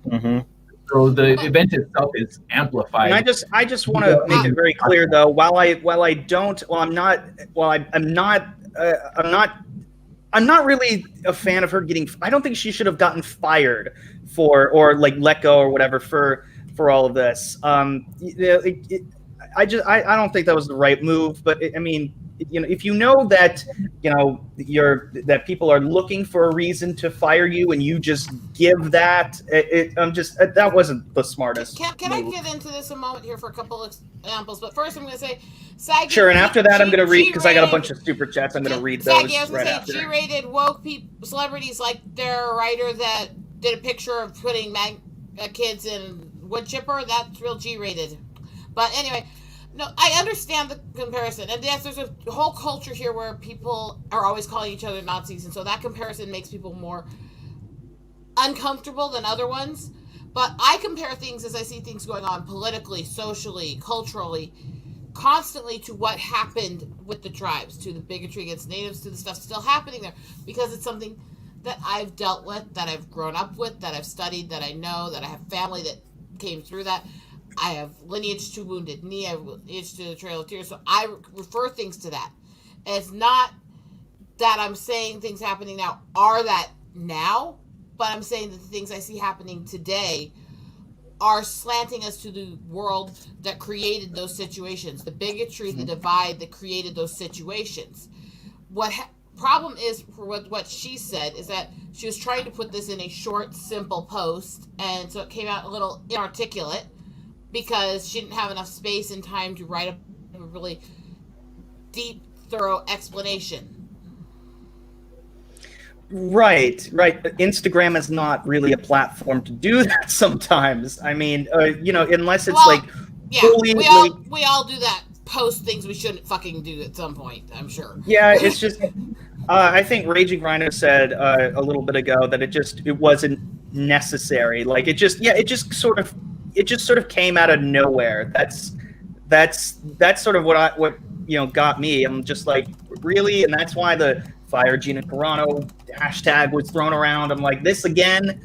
Mm-hmm. So the event itself is amplified. And I just want to make it very clear, though. I'm not really a fan of her getting. I don't think she should have gotten fired or let go or whatever for all of this. I don't think that was the right move. But I mean, if you know that that people are looking for a reason to fire you and you just give that, that wasn't the smartest. Can I get into this a moment here for a couple of examples? But first, I'm going to say, Saggy. Sure, and after that, I'm going to read because I got a bunch of super chats. I'm going to read those. Saggy, I was going to say, G-rated woke celebrities like their writer that did a picture of putting kids in wood chipper. That's real G-rated. But anyway. No, I understand the comparison. And yes, there's a whole culture here where people are always calling each other Nazis. And so that comparison makes people more uncomfortable than other ones. But I compare things as I see things going on politically, socially, culturally, constantly to what happened with the tribes, to the bigotry against natives, to the stuff still happening there. Because it's something that I've dealt with, that I've grown up with, that I've studied, that I know, that I have family that came through that. I have lineage to Wounded Knee. I have lineage to the Trail of Tears. So I refer things to that. And it's not that I'm saying things happening now are that now, but I'm saying that the things I see happening today are slanting us to the world that created those situations. The bigotry, the divide that created those situations. Problem is, for what she said, is that she was trying to put this in a short, simple post, and so it came out a little inarticulate, because she didn't have enough space and time to write a really deep, thorough explanation. Right. Instagram is not really a platform to do that sometimes. I mean, unless it's fully, we all do that. Post things we shouldn't fucking do at some point, I'm sure. Yeah, it's just. I think Raging Rhino said a little bit ago that it wasn't necessary. Like it just sort of came out of nowhere. That's sort of what got me. I'm just like, really, and that's why the Fire Gina Carano hashtag was thrown around. I'm like, this again.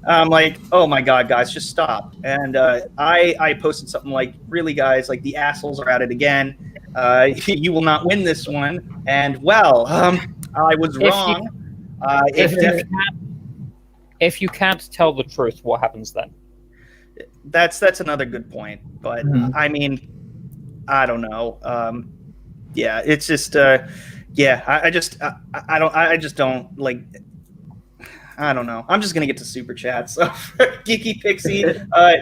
I'm like, oh my god, guys, just stop. And I posted something like, really, guys, like the assholes are at it again. You will not win this one. And well, I was wrong. If you can't tell the truth, what happens then? That's another good point. But I mean, I don't know. Yeah, it's just I just don't like. I don't know. I'm just gonna get to super chats. So, Geeky Pixie,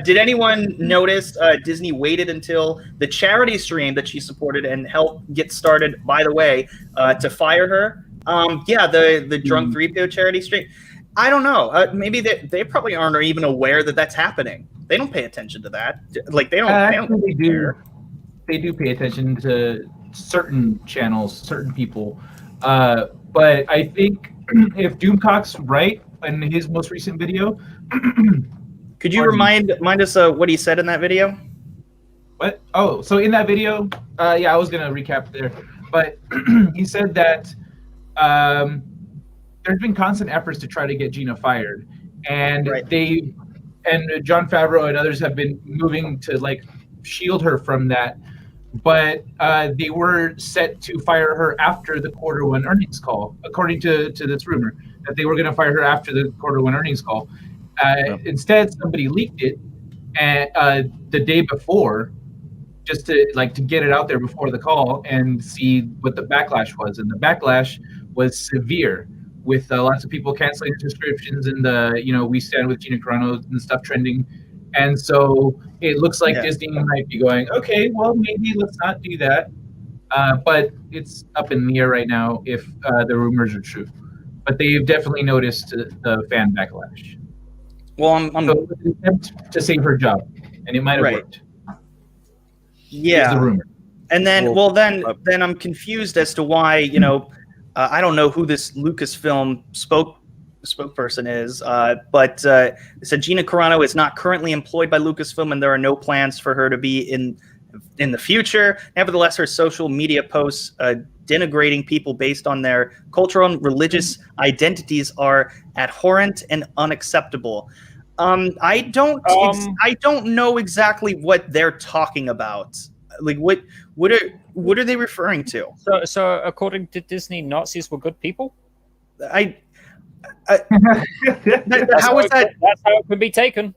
did anyone notice Disney waited until the charity stream that she supported and helped get started? By the way, to fire her. The Drunk 3PO charity stream. I don't know. Maybe they probably aren't even aware that that's happening. They don't pay attention to that. Like they don't. They do. They do pay attention to certain channels, certain people. But I think if Doomcock's right in his most recent video, could you remind us what he said in that video? What? Oh, so in that video, I was gonna recap there, but he said that there's been constant efforts to try to get Gina fired, and Jon Favreau and others have been moving to like shield her from that. But they were set to fire her after the quarter one earnings call, according to this rumor, that they were going to fire her after the quarter one earnings call. Instead, somebody leaked it the day before, just to get it out there before the call and see what the backlash was. And the backlash was severe, with lots of people canceling subscriptions and We Stand with Gina Carano and stuff trending. And so it looks like Disney might be going, okay, well, maybe let's not do that. But it's up in the air right now if the rumors are true. But they've definitely noticed the fan backlash. Well, I'm so it's an attempt to save her job, and it might have worked. Yeah. The rumor. And then, then I'm confused as to why, I don't know who this Lucasfilm spokesperson is, but it said Gina Carano is not currently employed by Lucasfilm, and there are no plans for her to be in the future. Nevertheless, her social media posts denigrating people based on their cultural and religious identities are abhorrent and unacceptable. I don't know exactly what they're talking about. Like, what are they referring to? So according to Disney, Nazis were good people? How is that? That's how it could be taken.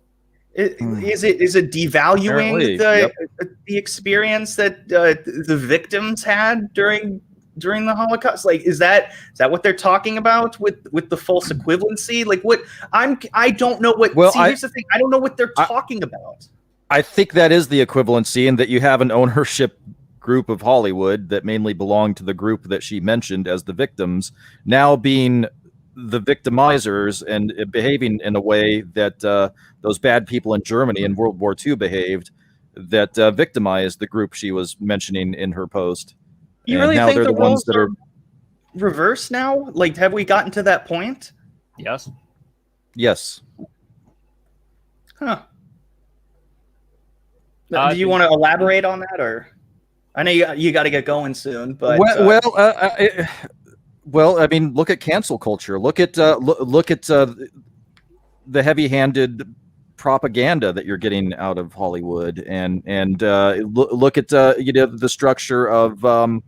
Is it devaluing the experience that the victims had during the Holocaust? Like, is that what they're talking about with the false equivalency? Like, what I don't know what. Well, here's the thing: I don't know what they're talking about. I think that is the equivalency, in that you have an ownership group of Hollywood that mainly belong to the group that she mentioned as the victims, now being the victimizers and behaving in a way that those bad people in Germany in World War II behaved, that victimized the group she was mentioning in her post. You really think the roles are reversed now? Like, have we gotten to that point? Yes. Yes. Huh. Do you want to elaborate on that, or I know you got to get going soon, but well, I mean, look at cancel culture. Look at the heavy-handed propaganda that you're getting out of Hollywood, and look at the structure of the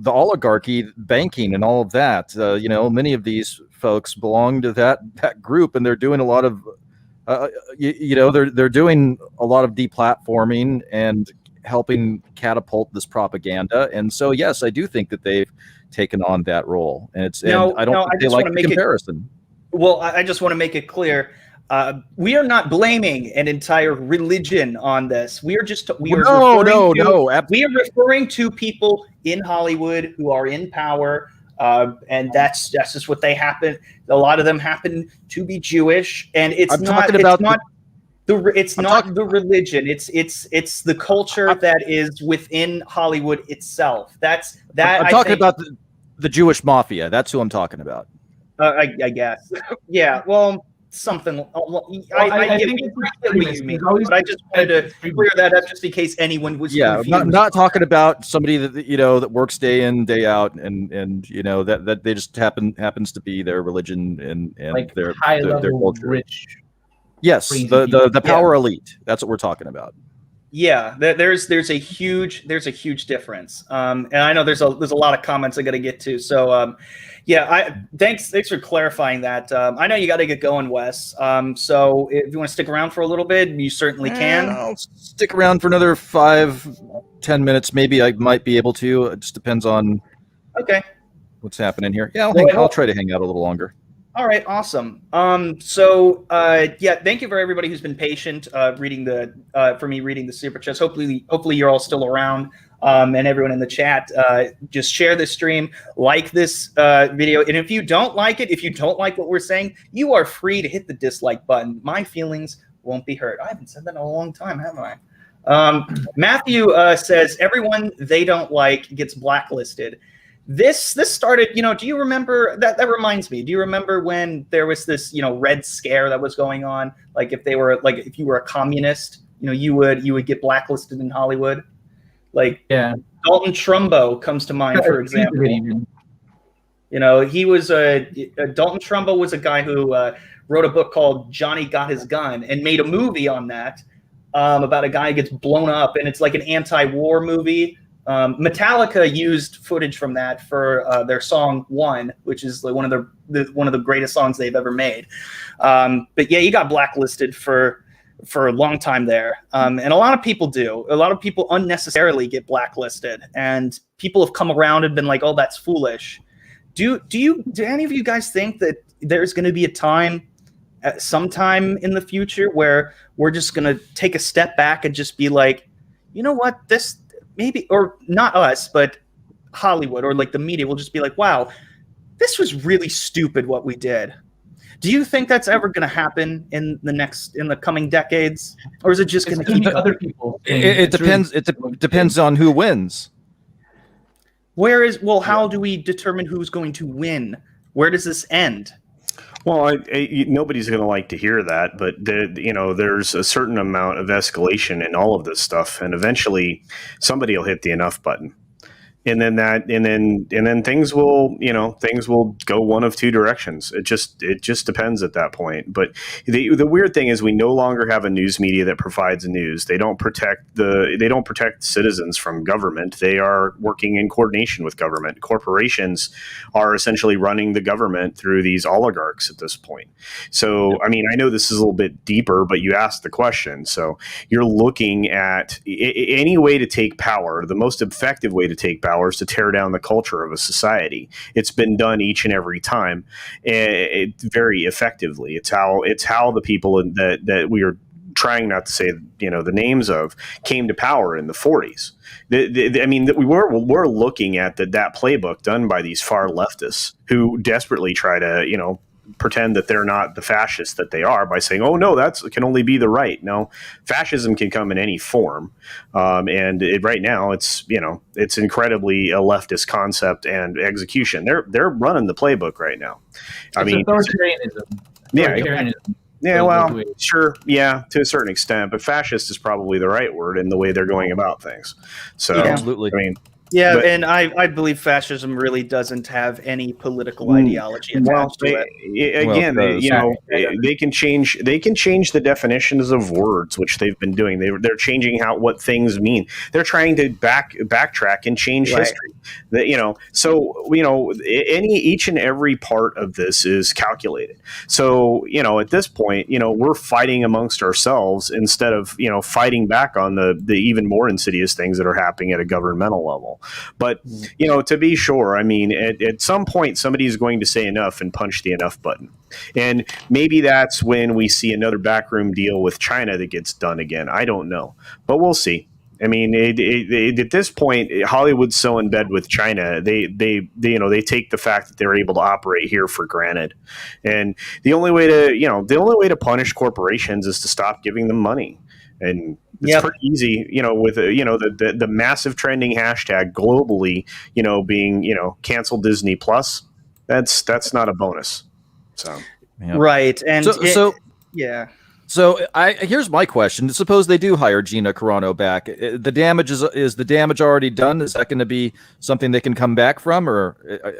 oligarchy, banking, and all of that. Many of these folks belong to that group, and they're doing a lot of they're doing a lot of deplatforming and helping catapult this propaganda. And so, yes, I do think that they've taken on that role. And I don't think they like the comparison. I just want to make it clear. We are not blaming an entire religion on this. We are referring to people in Hollywood who are in power, And that's just what they happen. A lot of them happen to be Jewish, and it's not the religion. It's the culture that is within Hollywood itself. I'm talking about the Jewish mafia. That's who I'm talking about. I guess. Yeah. Well, something. I think what you mean, but I just wanted to clear that up just in case anyone was confused. Not talking about somebody that that works day in day out and that they just happens to be their religion and like their high level their culture. rich. Yes, the power elite. That's what we're talking about. Yeah, there's a huge difference, and I know there's a lot of comments I got to get to. So, thanks for clarifying that. I know you got to get going, Wes. So if you want to stick around for a little bit, you certainly can. I'll stick around for another 5-10 minutes. Maybe I might be able to. It just depends on what's happening here. Yeah, I'll try to hang out a little longer. All right, awesome. Thank you for everybody who's been patient for me reading the super chats. Hopefully you're all still around, and everyone in the chat. Just share this stream, like this video, and if you don't like it, if you don't like what we're saying, you are free to hit the dislike button. My feelings won't be hurt. I haven't said that in a long time, haven't I? Matthew says everyone they don't like gets blacklisted. This started, do you remember that reminds me, do you remember when there was this, Red Scare that was going on? Like if you were a communist, you would get blacklisted in Hollywood. Like Dalton Trumbo comes to mind, for example. He was Dalton Trumbo was a guy who wrote a book called Johnny Got His Gun and made a movie on that about a guy who gets blown up, and it's like an anti-war movie. Metallica used footage from that for their song "One," which is like one of the greatest songs they've ever made. But yeah, he got blacklisted for a long time there, and a lot of people do. A lot of people unnecessarily get blacklisted, and people have come around and been like, "Oh, that's foolish." Do any of you guys think that there's going to be a time, at sometime in the future, where we're just going to take a step back and just be like, you know what, this maybe, or not us, but Hollywood or like the media will just be like, wow, this was really stupid what we did. Do you think that's ever going to happen in the coming decades, or is it just going to keep other people? It depends. It depends on who wins. How do we determine who's going to win? Where does this end? Well, nobody's going to like to hear that, but there's a certain amount of escalation in all of this stuff, and eventually somebody will hit the enough button, and then things will go one of two directions. It just depends at that point. But the weird thing is we no longer have a news media that provides news. They don't protect citizens from government. They are working in coordination with government. Corporations are essentially running the government through these oligarchs at this point. So, I mean, I know this is a little bit deeper, but you asked the question. So you're looking at any way to take power. The most effective way to take power is to tear down the culture of a society. It's been done each and every time, very effectively. It's how the people that we are trying not to say the names of came to power in the 40s. We're looking at that playbook done by these far leftists who desperately try to pretend that they're not the fascists that they are by saying, oh no, that can only be the right. No, fascism can come in any form, right now it's incredibly a leftist concept and execution. They're running the playbook right now. Authoritarianism. Yeah, well, sure, yeah, to a certain extent, but fascist is probably the right word in the way they're going about things. So, absolutely. I mean. Yeah, and I believe fascism really doesn't have any political ideology attached to it. Again, they can change the definitions of words, which they've been doing. They're changing what things mean. They're trying to backtrack and change history. Each and every part of this is calculated. So at this point, we're fighting amongst ourselves instead of fighting back on the even more insidious things that are happening at a governmental level. But, to be sure, I mean, at some point, somebody is going to say enough and punch the enough button. And maybe that's when we see another backroom deal with China that gets done again. I don't know. But we'll see. I mean, at this point, Hollywood's so in bed with China. They take the fact that they're able to operate here for granted, and the only way to punish corporations is to stop giving them money. And it's pretty easy, with the massive trending hashtag globally, being cancel Disney Plus. That's not a bonus. So right, and yeah. So here's my question. Suppose they do hire Gina Carano back. The damage is the damage already done? Is that going to be something they can come back from, or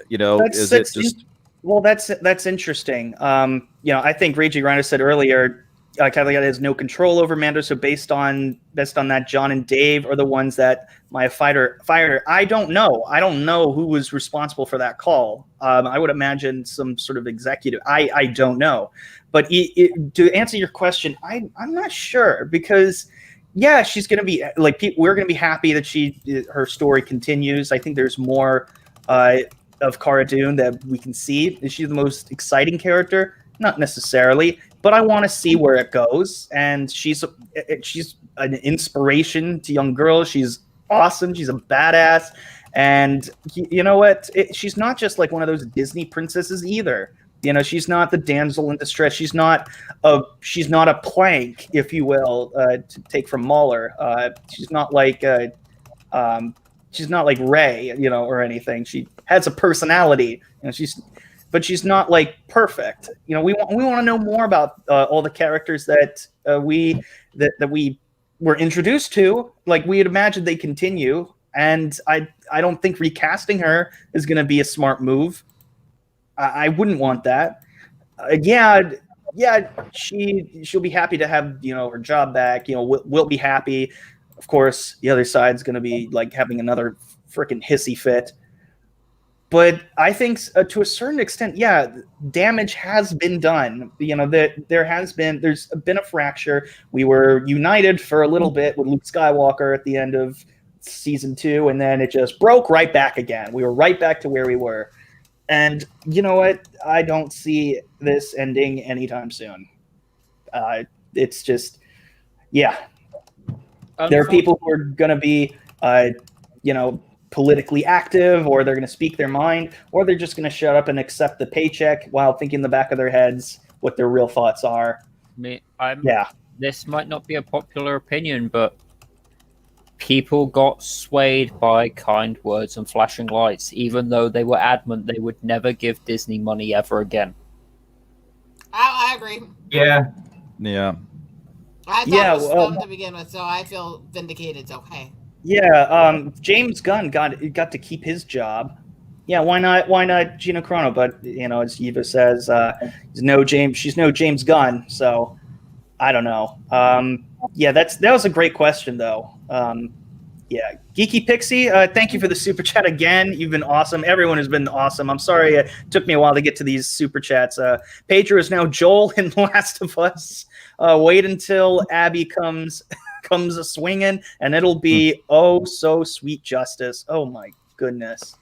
is it just? Well, that's interesting. I think Raging Rhino said earlier, Catalina has no control over Mando. So based on that, John and Dave are the ones that my fired her. I don't know. I don't know who was responsible for that call. I would imagine some sort of executive. I don't know. But to answer your question, I'm not sure, because, yeah, she's going to be we're going to be happy that her story continues. I think there's more of Cara Dune that we can see. Is she the most exciting character? Not necessarily, but I want to see where it goes. And she's an inspiration to young girls. She's awesome. She's a badass. And you know what? She's not just like one of those Disney princesses either. She's not the damsel in distress. She's not a plank, if you will, to take from Mahler. She's not like Rey, or anything. She has a personality. But she's not like perfect. We want to know more about all the characters that we were introduced to. Like, we'd imagine they continue, and I don't think recasting her is going to be a smart move. I wouldn't want that. She'll be happy to have her job back. We'll be happy. Of course, the other side's going to be like having another freaking hissy fit. But I think to a certain extent, damage has been done. There's been a fracture. We were united for a little bit with Luke Skywalker at the end of season 2, and then it just broke right back again. We were right back to where we were. And you know what? I don't see this ending anytime soon. It's just, there are people who are going to be, politically active, or they're going to speak their mind, or they're just going to shut up and accept the paycheck while thinking in the back of their heads what their real thoughts are. This might not be a popular opinion, but people got swayed by kind words and flashing lights, even though they were adamant they would never give Disney money ever again. I agree. Yeah. I thought it was dumb to begin with, so I feel vindicated. So hey. Yeah, James Gunn got to keep his job. Yeah, why not Gina Carano? But as Eva says, she's no James Gunn, so I don't know. That was a great question though. Geeky Pixie, thank you for the super chat again. You've been awesome. Everyone has been awesome. I'm sorry it took me a while to get to these super chats. Pedro is now Joel in Last of Us. Wait until Abby comes a swinging, and it'll be oh so sweet justice. Oh my goodness.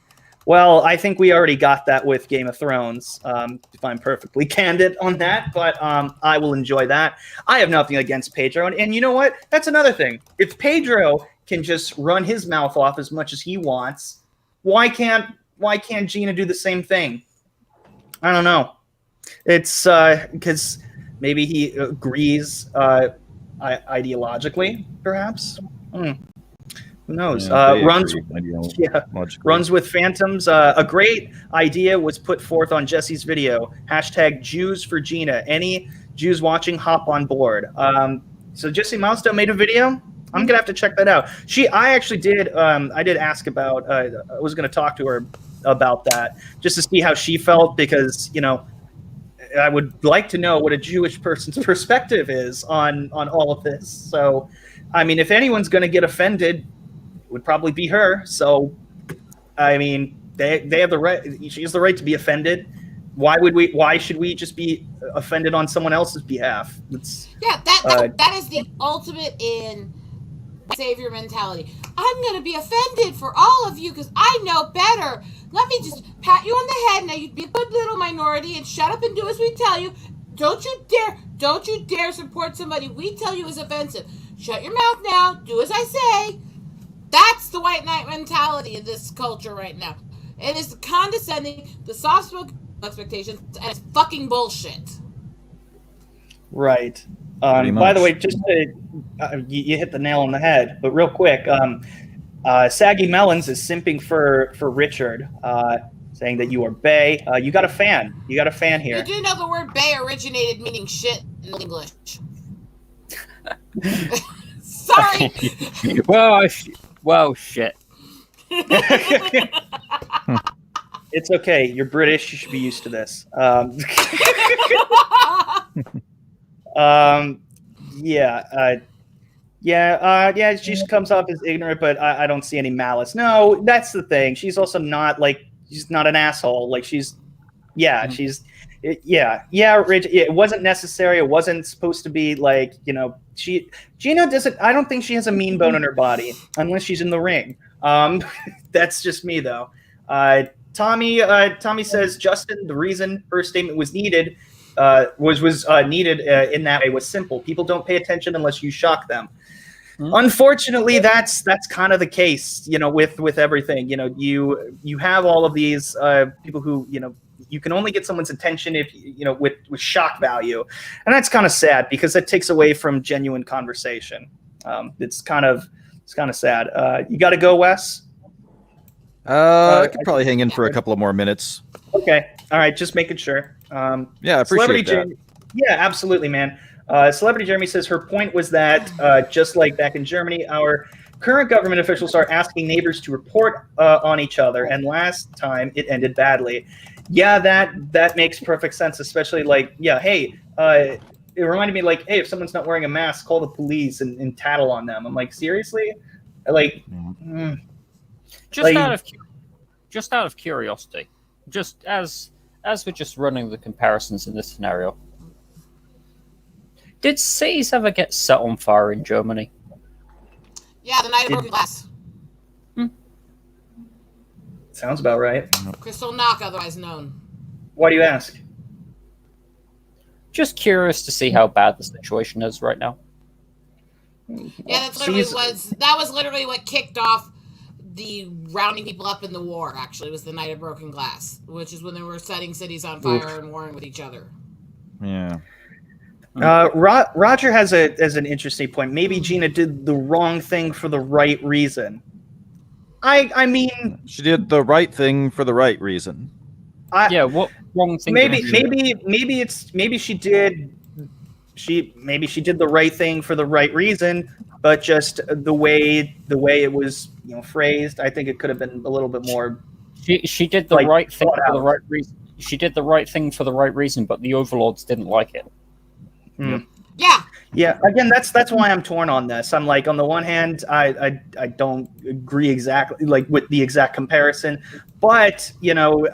Well, I think we already got that with Game of Thrones, if I'm perfectly candid on that, but I will enjoy that. I have nothing against Pedro, and you know what? That's another thing. If Pedro can just run his mouth off as much as he wants, why can't Gina do the same thing? I don't know. It's because maybe he agrees ideologically, perhaps. Who knows? Runs with Phantoms. A great idea was put forth on Jesse's video. # Jews for Gina. Any Jews watching, hop on board. So Jesse Milestone made a video. I'm gonna have to check that out. I actually did. I did ask about. I was gonna talk to her about that just to see how she felt, because I would like to know what a Jewish person's perspective is on all of this. So, I mean, if anyone's gonna get offended, it would probably be her. So, I mean, they have the right. She has the right to be offended. Why should we just be offended on someone else's behalf? That is the ultimate in savior mentality. I'm going to be offended for all of you because I know better. Let me just pat you on the head. Now you be a good little minority and shut up and do as we tell you. Don't you dare support somebody we tell you is offensive. Shut your mouth now. Do as I say. That's the white knight mentality in this culture right now. It is condescending, the soft-spoken expectations, and it's fucking bullshit. Right. By the way, just you hit the nail on the head. But real quick, Saggy Melons is simping for Richard, saying that you are bae. You got a fan. You got a fan here. You do know the word bae originated meaning shit in English. Sorry. Well, shit. It's okay. You're British. You should be used to this. She just comes off as ignorant, but I don't see any malice. No, that's the thing. She's also not like, she's not an asshole. Like Rich, it wasn't necessary. It wasn't supposed to be like, Gina doesn't, I don't think she has a mean bone in her body unless she's in the ring. That's just me though. Tommy says, Justin, the reason her statement was needed was needed in that way was simple. People don't pay attention unless you shock them. Unfortunately, that's kind of the case, with everything. You have all of these people who, you can only get someone's attention if with shock value, and that's kind of sad because that takes away from genuine conversation. It's kind of sad. You got to go, Wes. I could probably hang in for a couple of more minutes. Okay. All right. Just making sure. I appreciate that. Yeah, absolutely, man. Celebrity Jeremy says her point was that just like back in Germany, our current government officials are asking neighbors to report on each other, and last time it ended badly. Yeah, that makes perfect sense, especially hey, it reminded me hey, if someone's not wearing a mask, call the police and tattle on them. I'm like, seriously? Just out of curiosity, just as we're just running the comparisons in this scenario, did cities ever get set on fire in Germany? Yeah, the night of broken glass. Sounds about right. Crystal Knock, otherwise known. Why do you ask? Just curious to see how bad the situation is right now. Yeah, that was literally what kicked off the rounding people up in the war. Actually, was the night of broken glass, which is when they were setting cities on fire and warring with each other. Yeah. Roger has an interesting point. Maybe Gina did the wrong thing for the right reason. I mean, she did the right thing for the right reason. What wrong thing? Maybe she did the right thing for the right reason, but just the way it was phrased, I think it could have been a little bit more. She did the right thing for the right reason. She did the right thing for the right reason, but the overlords didn't like it. Yeah. Again, that's why I'm torn on this. I'm like, on the one hand, I don't agree exactly with the exact comparison, but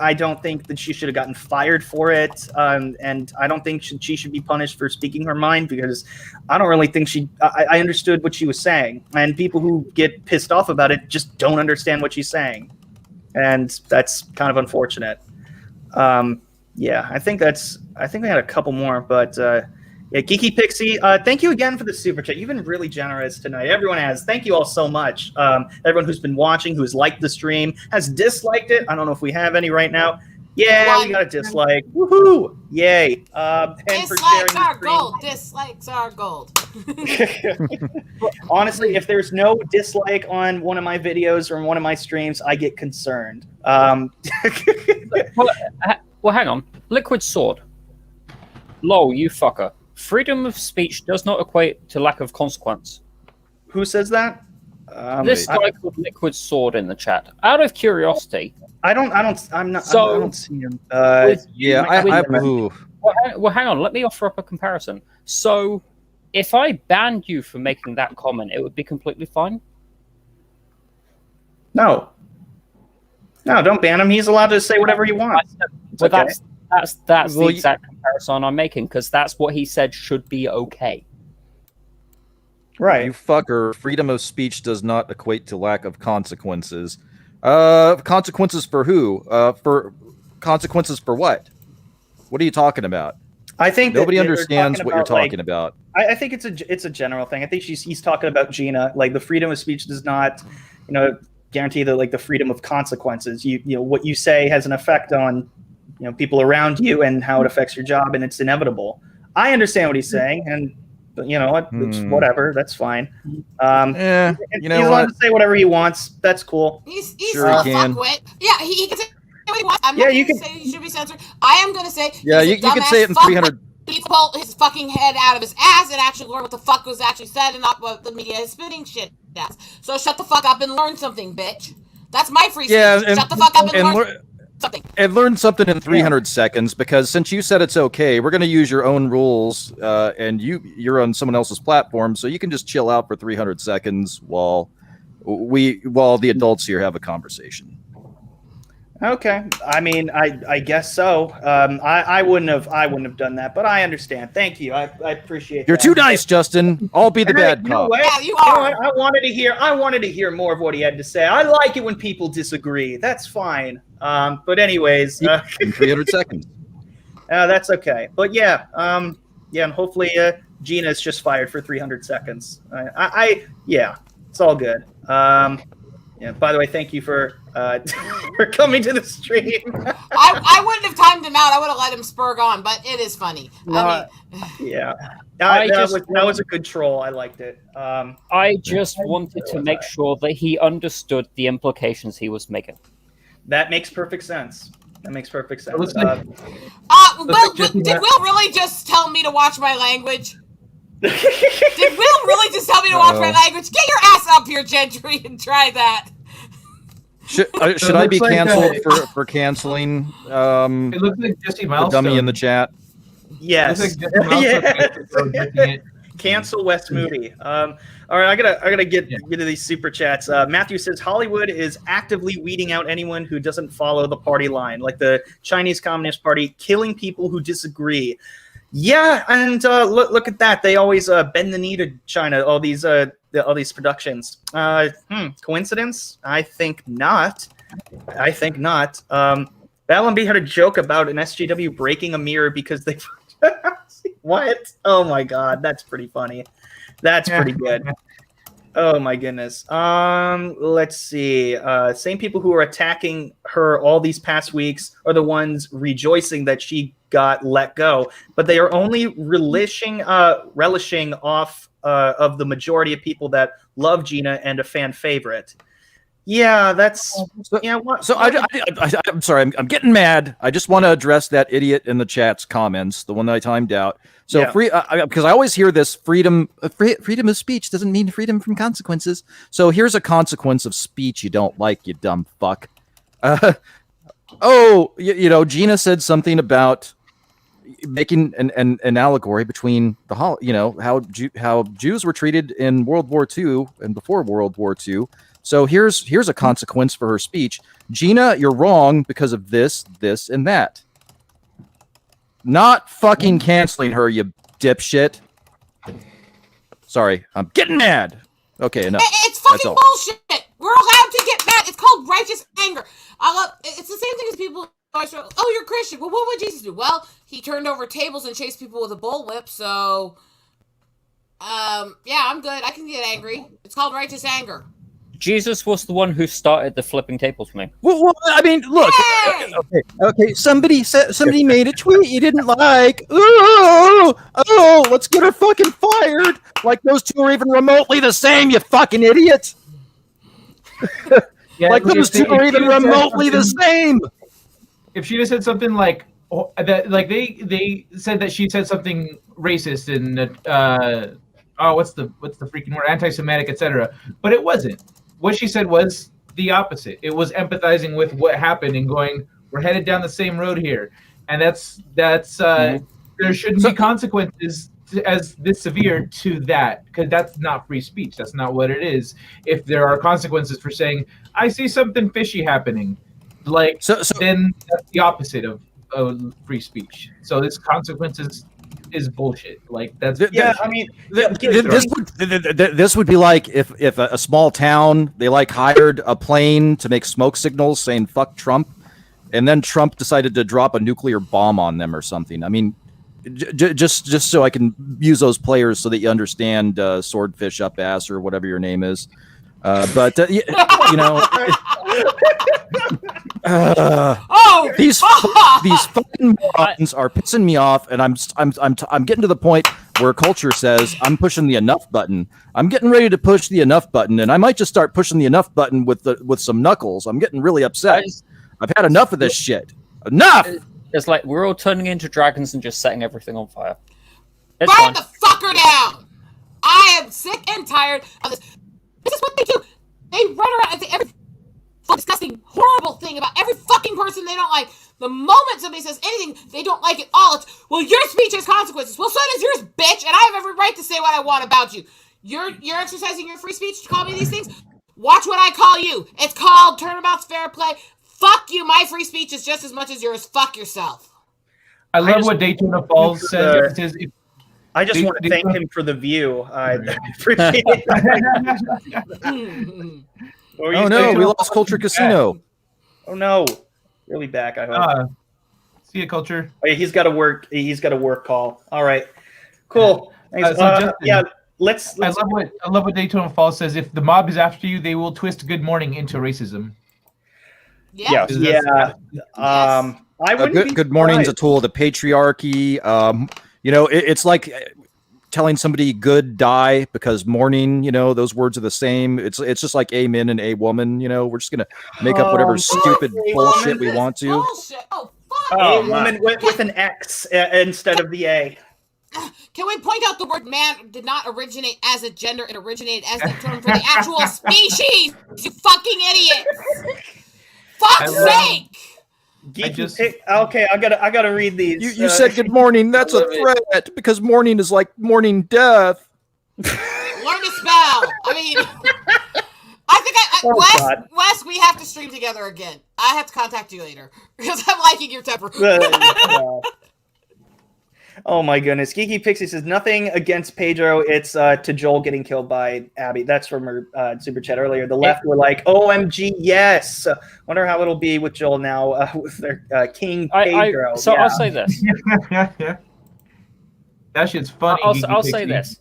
I don't think that she should have gotten fired for it, and I don't think she should be punished for speaking her mind, because I don't really think I understood what she was saying, and people who get pissed off about it just don't understand what she's saying, and that's kind of unfortunate. I think we had a couple more, but. Yeah, Geeky Pixie, thank you again for the super chat. You've been really generous tonight. Everyone has. Thank you all so much. Everyone who's been watching, who has liked the stream, has disliked it. I don't know if we have any right now. Yeah, we got a dislike. Woohoo! Yay! And dislikes are gold. Dislikes are gold. Honestly, if there's no dislike on one of my videos or one of my streams, I get concerned. Well, hang on. Liquid Sword. Lol, you fucker. Freedom of speech does not equate to lack of consequence. Who says that? This guy called Liquid Sword in the chat. Out of curiosity, I don't see him. Well, hang on. Let me offer up a comparison. So, if I banned you for making that comment, it would be completely fine. No, don't ban him. He's allowed to say whatever he wants. But okay. That's the exact comparison I'm making, because that's what he said should be okay. Right. You fucker. Freedom of speech does not equate to lack of consequences. Consequences for who? For consequences for what? What are you talking about? I think nobody that they're understands talking what you're about, like, talking about. I think it's a general thing. I think he's talking about Gina. Like, the freedom of speech does not, guarantee the freedom of consequences. You know what you say has an effect on people around you and how it affects your job, and it's inevitable. I understand what he's saying, and you know what, it's whatever. That's fine. You He's know allowed what? to say whatever he wants. That's cool. He's Sure a he can. fuckwit. Yeah, he can say what he wants. I'm Yeah, not you going to say he should be censored. I am going to say Yeah, he's a you can dumbass say it in fuck. 300. He needs to pull his fucking head out of his ass and actually learn what the fuck was actually said and not what the media is spitting shit at. So shut the fuck up and learn something, bitch. That's my free speech. Shut the fuck up and learn something. And learn something in 300 seconds, because since you said it's okay, we're going to use your own rules, and you're on someone else's platform, so you can just chill out for 300 seconds while the adults here have a conversation. Okay. I mean, I guess so. I wouldn't have done that, but I understand. Thank you. I appreciate You're that. too nice, Justin. I'll be the bad You know cop. what? Yeah, you You know are. what? I wanted to hear more of what he had to say. I like it when people disagree. That's fine. But anyways, In 300 seconds. that's okay. But yeah, and hopefully Gina's just fired for 300 seconds. Yeah, it's all good. Yeah. By the way, thank you for for coming to the stream. I wouldn't have timed him out. I would have let him spurg on, but it is funny. I mean, Yeah, I that just was a good troll. I liked it. I just wanted to make sure that he understood the implications he was making. That makes perfect sense. That makes perfect sense. looks like- did Will really just tell me to watch my language? Did Will really just tell me to watch my language? Get your ass up here, Gentry, and try that. Should So it I be looks like, canceled for canceling It looks like Jesse the Milestone. dummy in the chat? Yes. Looks like Jesse Milestone for making it. Cancel Wes Moody. All right, I gotta get to these super chats. Matthew says Hollywood is actively weeding out anyone who doesn't follow the party line, like the Chinese Communist Party, killing people who disagree. Yeah, and look at that. They always bend the knee to China. All these productions. Coincidence? I think not. Ballenby had a joke about an SJW breaking a mirror because they. What? Oh my god, that's pretty funny. That's pretty good. Oh my goodness. Let's see. Same people who are attacking her all these past weeks are the ones rejoicing that she got let go, but they are only relishing off of the majority of people that love Gina and a fan favorite. Yeah, that's yeah. What? So I'm sorry. I'm getting mad. I just want to address that idiot in the chat's comments, the one that I timed out. So Yeah. because I always hear this freedom of speech doesn't mean freedom from consequences. So here's a consequence of speech you don't like, you dumb fuck. Gina said something about making an allegory between how Jews were treated in World War II and before World War II. So here's a consequence for her speech. Gina, you're wrong because of this, and that. Not fucking canceling her, you dipshit. Sorry, I'm getting mad. Okay, enough. It's fucking bullshit. We're allowed to get mad. It's called righteous anger. It's the same thing as people always say, oh, you're Christian. Well, what would Jesus do? Well, he turned over tables and chased people with a bullwhip. So, yeah, I'm good. I can get angry. It's called righteous anger. Jesus was the one who started the flipping tables for me. Well, I mean, look. Yay! Okay. Somebody made a tweet you didn't like. Oh, let's get her fucking fired. Like those two are even remotely the same. You fucking idiot. Yeah, like those two are even remotely the same. If she just said something like that, like they said that she said something racist and what's the freaking word, anti-Semitic, etc. But it wasn't. What she said was the opposite. It was empathizing with what happened and going, we're headed down the same road here, and that's there shouldn't be consequences as this severe to that, because that's not free speech. That's not what it is. If there are consequences for saying, I see something fishy happening, then that's the opposite of free speech. So this consequences is bullshit. Like that's I mean, this would be like if a small town, they hired a plane to make smoke signals saying fuck Trump, and then Trump decided to drop a nuclear bomb on them or something. I mean, just so I can use those players so that you understand swordfish up ass or whatever your name is. These fucking morons are pissing me off, and I'm getting to the point where culture says I'm pushing the enough button. I'm getting ready to push the enough button, and I might just start pushing the enough button with some knuckles. I'm getting really upset. I've had enough of this shit. Enough. It's like we're all turning into dragons and just setting everything on fire. Burn the fucker down! I am sick and tired of this. This is what they do. They run around and say every disgusting, horrible thing about every fucking person they don't like. The moment somebody says anything they don't like at all, it's, well, your speech has consequences. Well, so does yours, bitch, and I have every right to say what I want about you. You're exercising your free speech to call me these things? Watch what I call you. It's called Turnabout's Fair Play. Fuck you. My free speech is just as much as yours. Fuck yourself. I love what Daytona Falls says. I just want to thank him for the view. I appreciate it. Oh no, we lost Culture Casino. Oh no, he'll be back. I hope. See you, Culture. Oh, yeah, he's got a work. He's got a work call. All right, cool. Thanks. Yeah, let's. I love what Daytona Falls says. If the mob is after you, they will twist good morning into racism. Yeah. Yeah. I wouldn't. Good morning's a tool of the patriarchy. It's like telling somebody good die because morning, those words are the same. It's just like amen and a woman, we're just gonna make up whatever stupid bullshit we want to. Bullshit. Oh, fuck. A woman with an X instead of the A. Can we point out the word man did not originate as a gender, it originated as the term for the actual species, you fucking idiots! Fuck's sake! Okay, I gotta read these. You said good morning. That's a threat because morning is like morning death. Learn to spell. I mean, I think Wes, we have to stream together again. I have to contact you later because I'm liking your temper. Oh my goodness. Geeky Pixie says nothing against Pedro. It's to Joel getting killed by Abby. That's from her super chat earlier. The left were like, OMG, yes. Wonder how it'll be with Joel now with their King Pedro. I'll say this. Yeah. That shit's funny. I'll say this.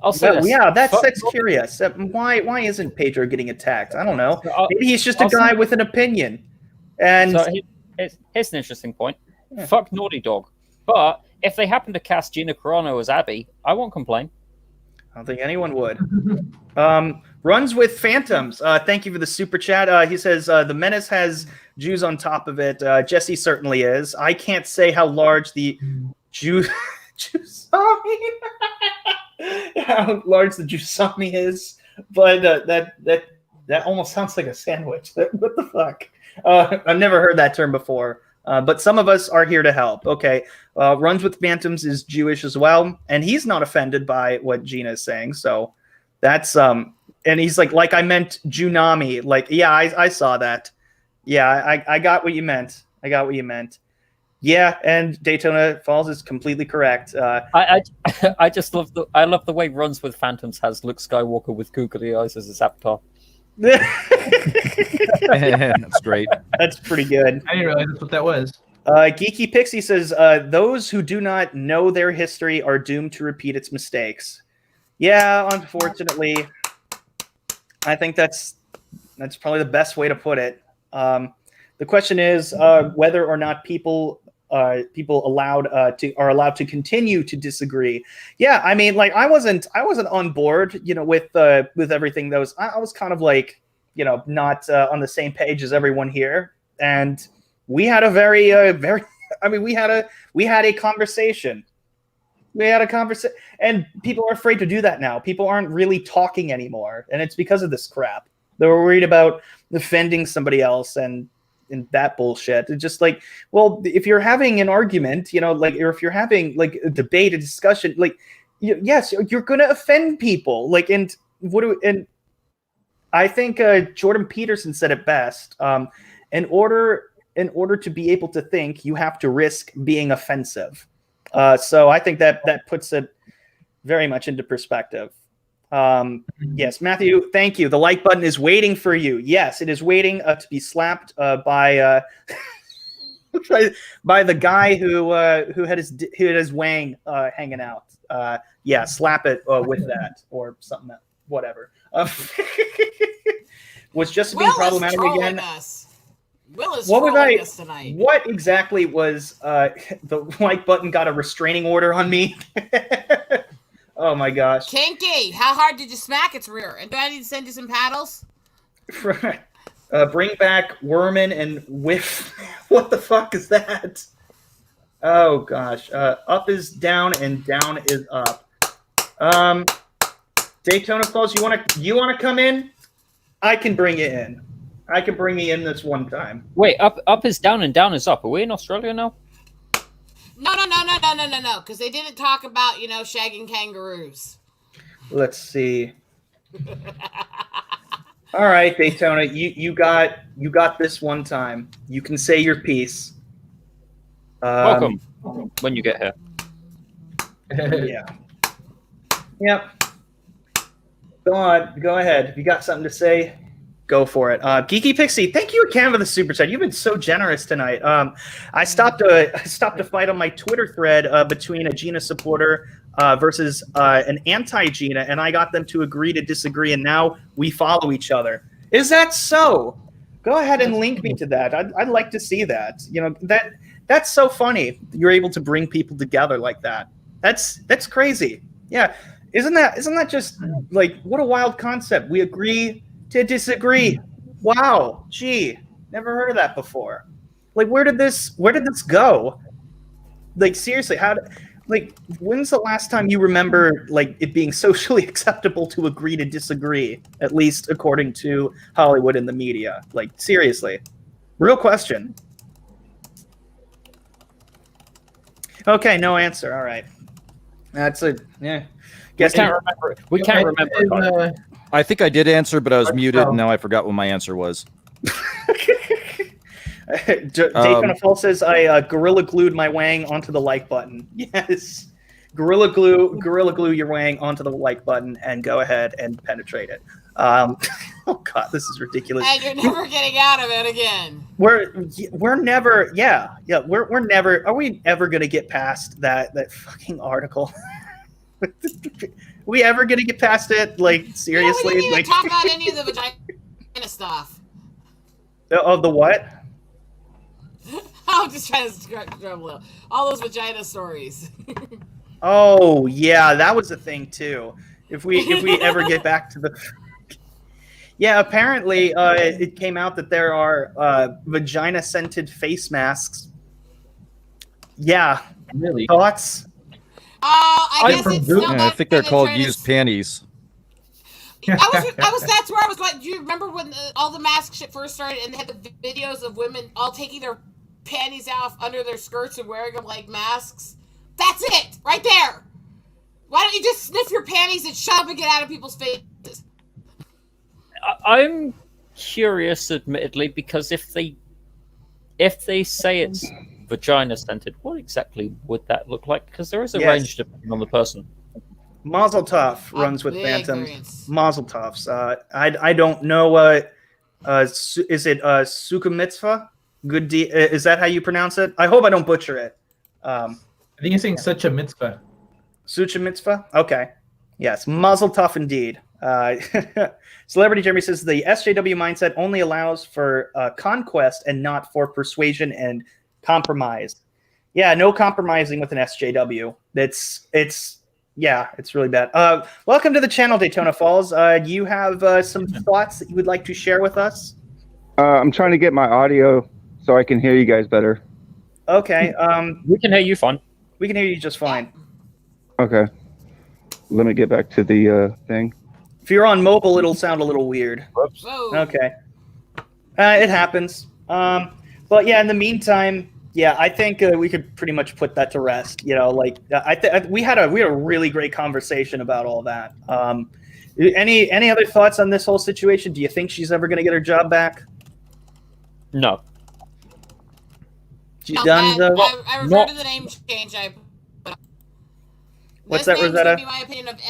I'll say this. Yeah, that's curious. Why isn't Pedro getting attacked? I don't know. Maybe he's just a guy with an opinion. And here's an interesting point. Yeah. Fuck Naughty Dog. But if they happen to cast Gina Carano as Abby, I won't complain. I don't think anyone would. Runs with Phantoms. Thank you for the super chat. He says the Menace has Jews on top of it. Jesse certainly is. I can't say how large the how large the Jusami is, but that almost sounds like a sandwich. What the fuck? I've never heard that term before. But some of us are here to help. Okay. Runs with Phantoms is Jewish as well. And he's not offended by what Gina is saying. So that's, and he's like I meant Junami. Like, yeah, I saw that. Yeah, I got what you meant. Yeah. And Daytona Falls is completely correct. I just love the way Runs with Phantoms has Luke Skywalker with googly eyes as his avatar. That's great. That's pretty good. I didn't realize that's what that was. Geeky Pixie says, those who do not know their history are doomed to repeat its mistakes. Yeah, unfortunately, I think that's probably the best way to put it. The question is whether or not people are allowed to continue to disagree. Yeah, I mean, like I wasn't on board, with everything that was. I was kind of like, not on the same page as everyone here, and we had a very. I mean, we had a conversation. And people are afraid to do that now. People aren't really talking anymore, and it's because of this crap. They were worried about offending somebody else and that bullshit. It's just like, well, if you're having an argument, or if you're having like a debate, a discussion, like, yes, you're gonna offend people. Like, and I think Jordan Peterson said it best. In order to be able to think, you have to risk being offensive. So I think that puts it very much into perspective. Yes, Matthew, thank you. The like button is waiting for you. Yes, it is waiting to be slapped by by the guy who had his wang hanging out. Yeah, slap it with that or something. Whatever. Was just being problematic again. Will is trolling us tonight. What exactly was the like button got a restraining order on me? Oh my gosh. Kinky, how hard did you smack its rear? And do I need to send you some paddles? Bring back Werman and Whiff. What the fuck is that? Oh gosh. Up is down and down is up. Daytona Falls, you wanna come in? I can bring you in. I can bring you in this one time. Wait, up is down and down is up. Are we in Australia now? No. Because they didn't talk about, shagging kangaroos. Let's see. All right, Daytona, you got this one time. You can say your piece. Welcome when you get here. Yeah. Yep. Go ahead. If you got something to say, go for it. Geeky Pixie, thank you again for the super chat. You've been so generous tonight. I stopped a fight on my Twitter thread between a Gina supporter versus an anti-Gina, and I got them to agree to disagree, and now we follow each other. Is that so? Go ahead and link me to that. I'd like to see that. That's so funny. You're able to bring people together like that. That's crazy. Yeah. Isn't that just like what a wild concept? We agree to disagree. Wow. Gee, never heard of that before. Like, where did this go? Like, seriously, when's the last time you remember like it being socially acceptable to agree to disagree, at least according to Hollywood and the media? Like, seriously. Real question. Okay, no answer. All right. That's a yeah. Guess we can't remember. I think I did answer, but I was muted, and now I forgot what my answer was. Daytona Fall says I gorilla glued my wang onto the like button. Yes, gorilla glue your wang onto the like button and go ahead and penetrate it. Oh god, this is ridiculous. And you're never getting out of it again. We're never we're never. Are we ever gonna get past that fucking article? We ever gonna get past it? Like, seriously? We didn't even talk about any of the vagina stuff. Oh, the what? I'm just trying to scramble all those vagina stories. Oh yeah, that was a thing too. If we ever get back to the yeah, apparently it came out that there are vagina scented face masks. Yeah, really? Thoughts? I guess it's not I think they're called used panties. That's where I was like, do you remember when all the mask shit first started and they had the videos of women all taking their panties off under their skirts and wearing them like masks? That's it, right there. Why don't you just sniff your panties and shove and get out of people's faces? I'm curious, admittedly, because if they say it's vagina scented, what exactly would that look like? Because there is a range depending on the person. Mazel Tov runs with Phantoms. Mazel Tovs. I don't know. Is it Sukkah Mitzvah? Good is that how you pronounce it? I hope I don't butcher it. I think you're saying such a mitzvah. Such a mitzvah? Okay. Yes, Mazel Tov indeed. Celebrity Jeremy says the SJW mindset only allows for conquest and not for persuasion and compromise. Yeah, no compromising with an SJW. It's really bad. Welcome to the channel, Daytona Falls. You have some thoughts that you would like to share with us? I'm trying to get my audio so I can hear you guys better. Okay. We can hear you fine. We can hear you just fine. Okay. Let me get back to the thing. If you're on mobile, it'll sound a little weird. Whoops. Okay. It happens. But yeah, in the meantime, yeah, I think we could pretty much put that to rest. You know, like we had a really great conversation about all that. Any other thoughts on this whole situation? Do you think she's ever going to get her job back? No. She's done. I refer to the name change. What's that, Rosetta? Be my opinion of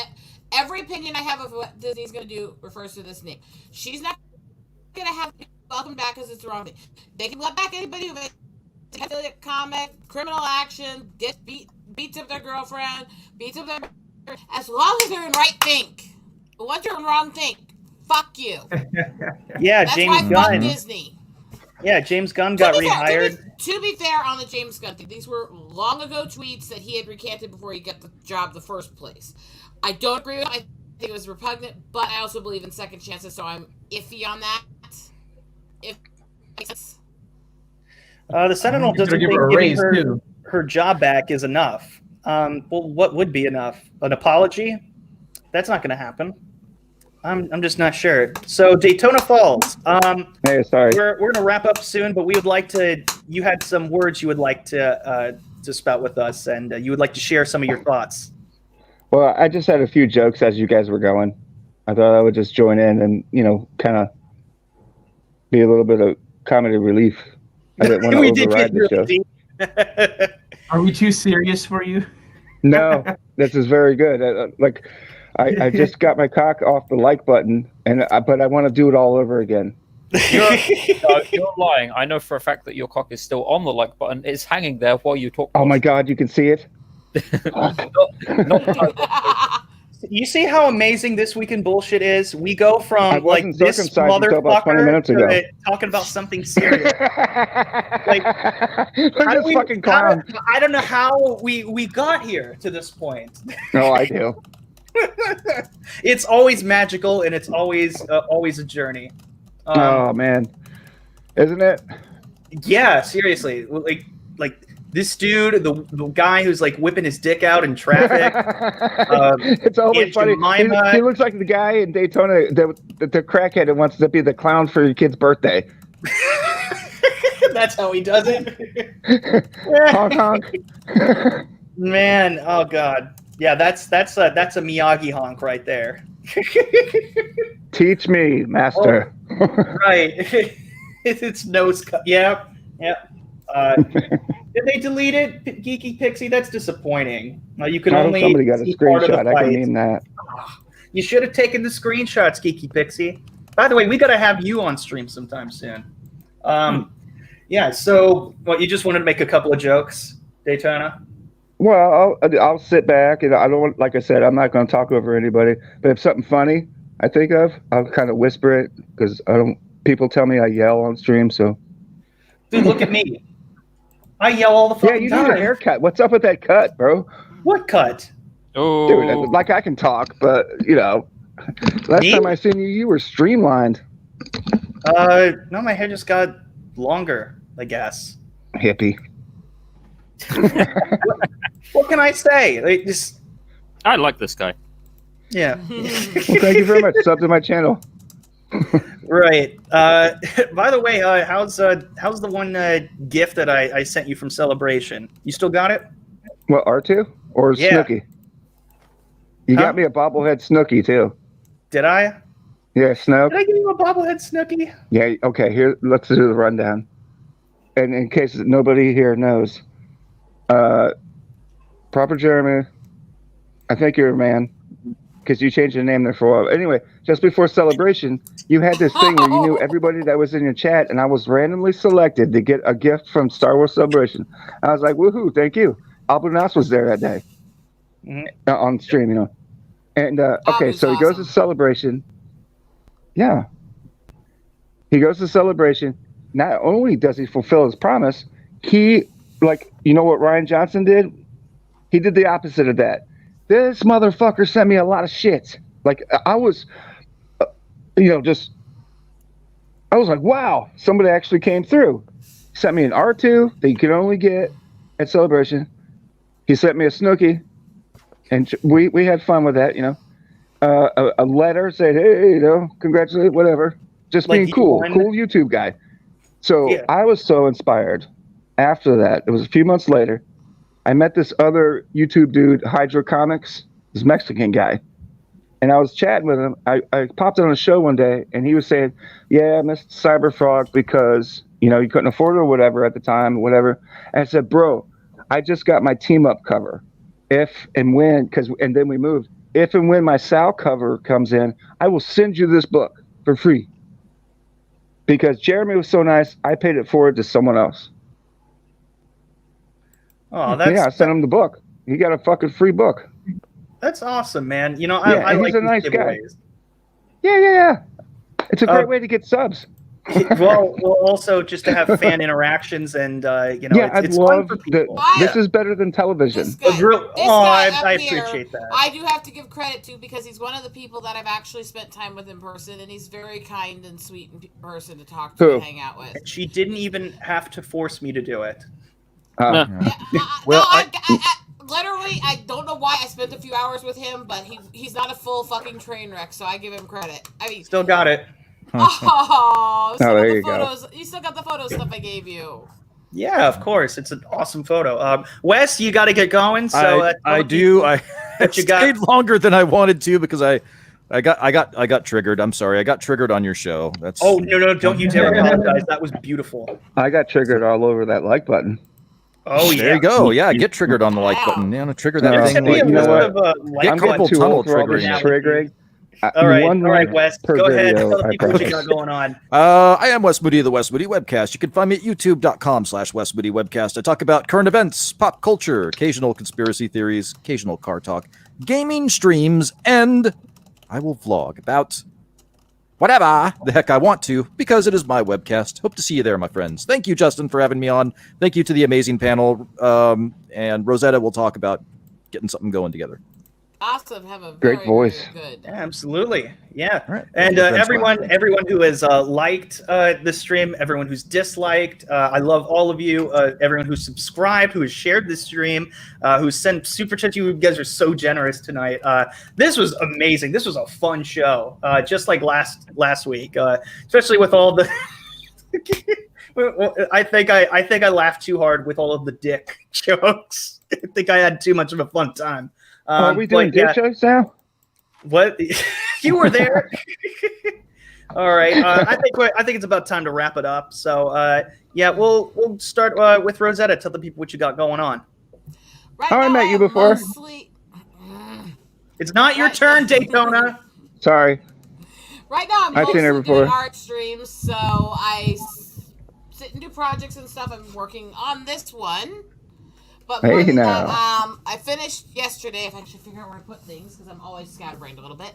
every opinion I have of what Disney's going to do refers to this name. She's not going to have welcome back because it's the wrong thing. They can let back anybody who has affiliate comic, criminal action, beats up their girlfriend, beats up their... As long as they're in right think. Once you're in wrong think, fuck you. Yeah, That's James why Gunn. fuck Disney. Yeah, James Gunn got rehired. To be fair on the James Gunn thing, these were long ago tweets that he had recanted before he got the job in the first place. I don't agree with him. I think it was repugnant, but I also believe in second chances, so I'm iffy on that. If the Sentinel doesn't think giving her job back is enough. Well, what would be enough? An apology? That's not going to happen. I'm just not sure. So Daytona Falls. Hey, sorry. We're going to wrap up soon, but we would like to. You had some words you would like to spout with us, and you would like to share some of your thoughts. Well, I just had a few jokes as you guys were going. I thought I would just join in and kind of be a little bit of comedy relief. I didn't want to override the show. Are we too serious for you? No, this is very good. I just got my cock off the like button, but I want to do it all over again. You're lying. I know for a fact that your cock is still on the like button. It's hanging there while you talk. Oh my God, you can see it? You see how amazing This Week in Bullshit is? We go from this motherfucker to talking about something serious. Fucking clown. I don't know how we got here to this point. No, I do. It's always magical, and it's always a journey. Oh man, isn't it? Yeah, seriously. Like this dude, the guy who's whipping his dick out in traffic. It's always funny. He looks like the guy in Daytona, the crackhead that wants to be the clown for your kid's birthday. That's how he does it. Honk honk. Man, oh God. Yeah, that's a Miyagi honk right there. Teach me, master. Oh, right. It's nose cut. Yeah. Did they delete it, Geeky Pixie? That's disappointing. You can only somebody got a screenshot. I can mean that. You should have taken the screenshots, Geeky Pixie. By the way, we got to have you on stream sometime soon. Yeah. So, you just wanted to make a couple of jokes, Daytona? Well, I'll sit back, and I don't. Like I said, I'm not going to talk over anybody. But if something funny I think of, I'll kind of whisper it because I don't. People tell me I yell on stream, so. Dude, look at me. I yell all the fucking time. Yeah, you need a haircut. What's up with that cut, bro? What cut? Oh, dude, I can talk, but last time I seen you, you were streamlined. No, my hair just got longer, I guess. Hippie. What can I say? I like this guy. Yeah. Well, thank you very much. Sub to my channel. Right. By the way, how's the one gift that I sent you from Celebration? You still got it? What, R2 or Snooki? You got me a bobblehead Snooki too. Did I? Yeah, Snoke. Did I give you a bobblehead Snooki? Yeah. Okay. Here, let's do the rundown. And in case nobody here knows, Proper Jeremy, I think you're a man. Because you changed your name there for a while. Anyway, just before Celebration, you had this thing where you knew everybody that was in your chat, and I was randomly selected to get a gift from Star Wars Celebration. I was like, woohoo, thank you. Albunas was there that day on stream, And, okay, so he goes to Celebration. Yeah. He goes to Celebration. Not only does he fulfill his promise, he, you know what Ryan Johnson did? He did the opposite of that. This motherfucker sent me a lot of shit. I was, I was like, wow, somebody actually came through. He sent me an R2 that you could only get at Celebration. He sent me a Snooki, and we had fun with that, a letter saying, hey, congratulations, whatever. Just being cool YouTube guy. So yeah. I was so inspired. After that, it was a few months later, I met this other YouTube dude, Hydro Comics, this Mexican guy. And I was chatting with him. I popped on a show one day, and he was saying, yeah, I missed Cyberfrog because, he couldn't afford it or whatever at the time, whatever. And I said, bro, I just got my team up cover. If and when, and then we moved. If and when my Sal cover comes in, I will send you this book for free. Because Jeremy was so nice, I paid it forward to someone else. Oh, that's I sent him the book. He got a fucking free book. That's awesome, man. You know, he's I like a these nice guy. giveaways. Yeah. It's a great way to get subs. well, also just to have fan interactions and it's I'd fun love for people. This is better than television. I appreciate that. I do have to give credit to because he's one of the people that I've actually spent time with in person, and he's very kind and sweet in person to talk to and hang out with. She didn't even have to force me to do it. Literally, I don't know why I spent a few hours with him, but he's not a full fucking train wreck, so I give him credit. I mean, still got it. There you go. You still got the photo stuff I gave you. Yeah, of course. It's an awesome photo. Wes, you got to get going. So I do. I stayed longer than I wanted to because I got triggered. I'm sorry. I got triggered on your show. That's. Oh no! Don't you dare apologize. That was beautiful. I got triggered all over that like button. Oh there you go. Yeah, get triggered on the like button. Yeah, trigger that thing. You know what? Get carpal tunnel triggering. All right, Wes. Go ahead. Tell people what you got going on. I am Wes Moody of the Wes Moody Webcast. You can find me at youtube.com/Wes Moody Webcast. I talk about current events, pop culture, occasional conspiracy theories, occasional car talk, gaming streams, and I will vlog about whatever the heck I want to because it is my webcast. Hope to see you there, my friends. Thank you, Justin, for having me on. Thank you to the amazing panel. And Rosetta will talk about getting something going together. Awesome. Have a great voice. Very good. Yeah, absolutely. Yeah. Right. And everyone who has liked the stream, everyone who's disliked, I love all of you. Everyone who's subscribed, who has shared the stream, who's sent super chats. You guys are so generous tonight. This was amazing. This was a fun show, just like last week, especially with all the. I think I laughed too hard with all of the dick jokes. I think I had too much of a fun time. Are we doing dick jokes now? What? You were there. All right. I think it's about time to wrap it up. So we'll start with Rosetta. Tell the people what you got going on. I met you before. It's not your turn, Daytona. Sorry. Right now, I'm mostly doing art streams, so I sit and do projects and stuff. I'm working on this one. But I finished yesterday, if I should figure out where to put things, because I'm always scatterbrained a little bit,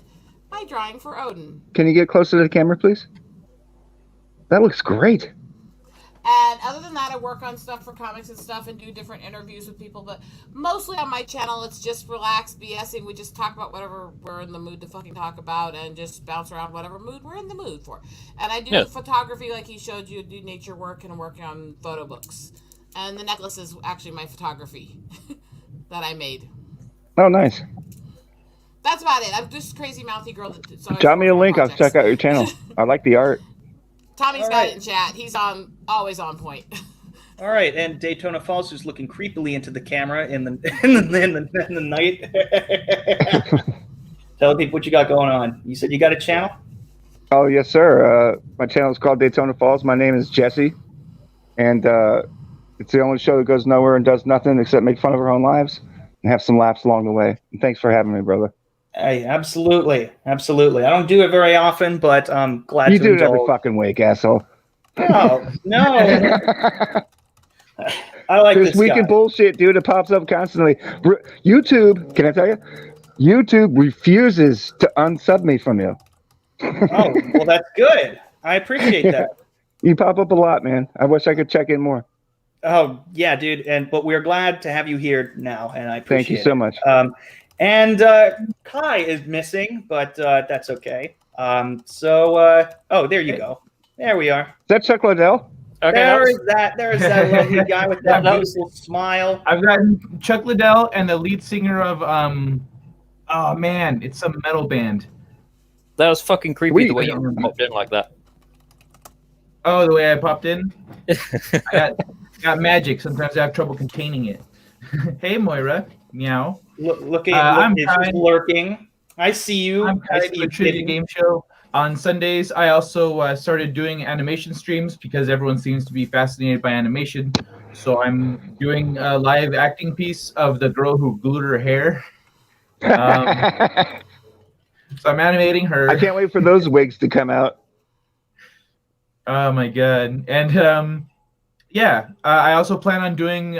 my drawing for Odin. Can you get closer to the camera, please? That looks great. And other than that, I work on stuff for comics and stuff and do different interviews with people. But mostly on my channel, it's just relaxed BSing. We just talk about whatever we're in the mood to fucking talk about and just bounce around whatever mood we're in the mood for. And I do photography like he showed you, do nature work, and I'm working on photo books. And the necklace is actually my photography that I made. Oh, nice. That's about it. I'm just crazy mouthy girl. Drop me a link. I'll check out your channel. I like the art. Tommy's got it in chat. He's always on point. All right, and Daytona Falls is looking creepily into the camera in the night. Tell people what you got going on. You said you got a channel? Oh, yes, sir. My channel is called Daytona Falls. My name is Jesse, and it's the only show that goes nowhere and does nothing except make fun of our own lives and have some laughs along the way. And thanks for having me, brother. Hey, absolutely. I don't do it very often, but I'm glad you do it every fucking week, asshole. No. I like this weekend bullshit, dude. It pops up constantly. YouTube, can I tell you? YouTube refuses to unsub me from you. Oh, well, that's good. I appreciate that. You pop up a lot, man. I wish I could check in more. Oh, yeah, dude. But we're glad to have you here now, and I appreciate it. Thank you so much. And Kai is missing, but that's okay. There you go. There we are. Is that Chuck Liddell? Okay, there is that lovely guy with that beautiful smile. I've got Chuck Liddell and the lead singer of oh man, it's some metal band. That was fucking creepy the way you popped in like that. Oh, the way I popped in? I got magic. Sometimes I have trouble containing it. Hey, Moira. Meow. I'm lurking. I see you. I'm kind of a trivia game show. On Sundays, I also started doing animation streams because everyone seems to be fascinated by animation. So I'm doing a live acting piece of the girl who glued her hair. So I'm animating her. I can't wait for those wigs to come out. Oh my god! And I also plan on doing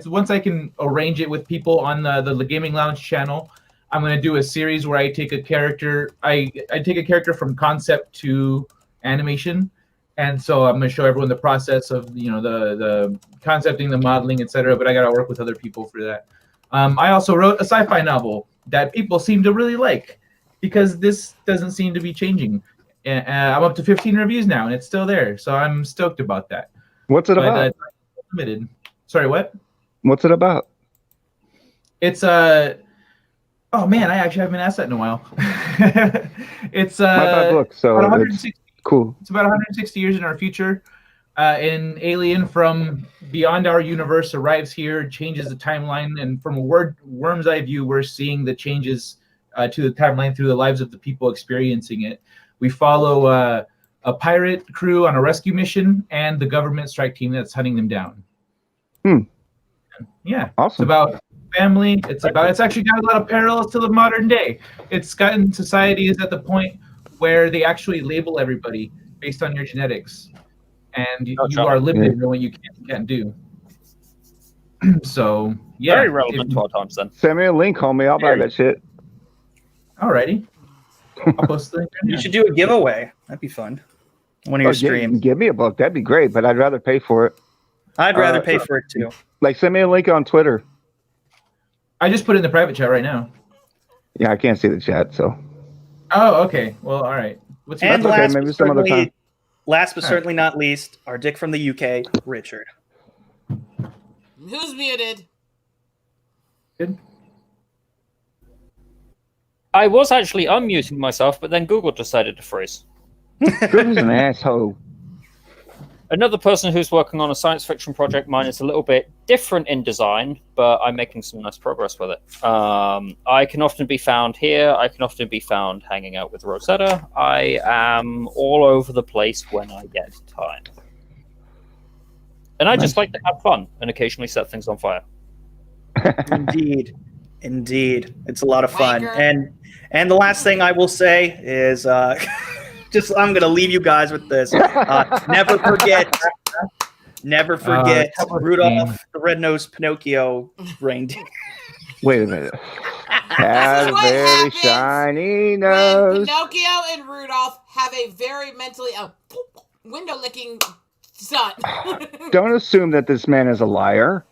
once I can arrange it with people on the Gaming Lounge channel, I'm going to do a series where I take a character. I take a character from concept to animation, and so I'm going to show everyone the process of the concepting, the modeling, etc. But I got to work with other people for that. I also wrote a sci-fi novel that people seem to really like because this doesn't seem to be changing. I'm up to 15 reviews now, and it's still there, so I'm stoked about that. What's it about? Limited. Sorry, what? What's it about? It's oh man, I actually haven't been asked that in a while. It's My bad book, so about 160, cool. It's about 160 years in our future. An alien from beyond our universe arrives here, changes the timeline, and from a worm's eye view, we're seeing the changes to the timeline through the lives of the people experiencing it. We follow a pirate crew on a rescue mission and the government strike team that's hunting them down. Yeah, awesome. It's about family. It's actually got a lot of parallels to the modern day. It's gotten society is at the point where they actually label everybody based on your genetics, and you are limited in what you can and can't do. So yeah, very relevant to our times then. Send me a link, homie. I'll buy that shit. Alrighty. I'll post the link right now. You should do a giveaway. That'd be fun. One of your streams. Give me a book. That'd be great, but I'd rather pay for it. I'd rather pay for it too. Like, send me a link on Twitter. I just put it in the private chat right now. Yeah, I can't see the chat, so. Oh, okay. Well, all right. And last but certainly not least, our dick from the UK, Richard. Who's muted? Good. I was actually unmuting myself, but then Google decided to freeze. Google's an asshole. Another person who's working on a science fiction project, mine is a little bit different in design, but I'm making some nice progress with it. I can often be found here. I can often be found hanging out with Rosetta. I am all over the place when I get time. And I just like to have fun and occasionally set things on fire. Indeed. It's a lot of fun. And the last thing I will say is... I'm going to leave you guys with this. Never forget Rudolph the Red-Nosed Pinocchio reindeer. Wait a minute. Have very shiny nose. Pinocchio and Rudolph have a very mentally window-licking son. Don't assume that this man is a liar.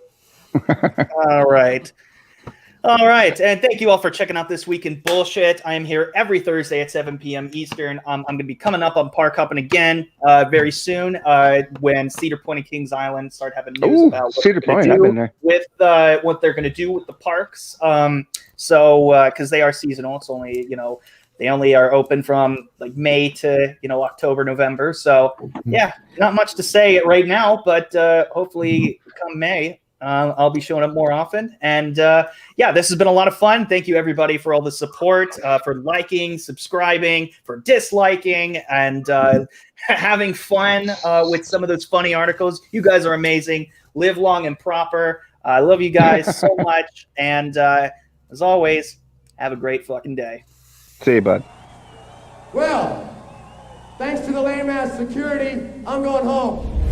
All right, and thank you all for checking out This Week in Bullshit. I am here every Thursday at 7 p.m. Eastern. I'm going to be coming up on Park Hoppin' again very soon when Cedar Point and Kings Island start having news about what Cedar Point, I've been there. With what they're going to do with the parks. Because they are seasonal, it's only they only are open from like May to October, November. So yeah, not much to say right now, but hopefully come May. I'll be showing up more often. And this has been a lot of fun. Thank you, everybody, for all the support, for liking, subscribing, for disliking, and having fun with some of those funny articles. You guys are amazing. Live long and proper. I love you guys so much. And as always, have a great fucking day. See you, bud. Well, thanks to the lame-ass security, I'm going home.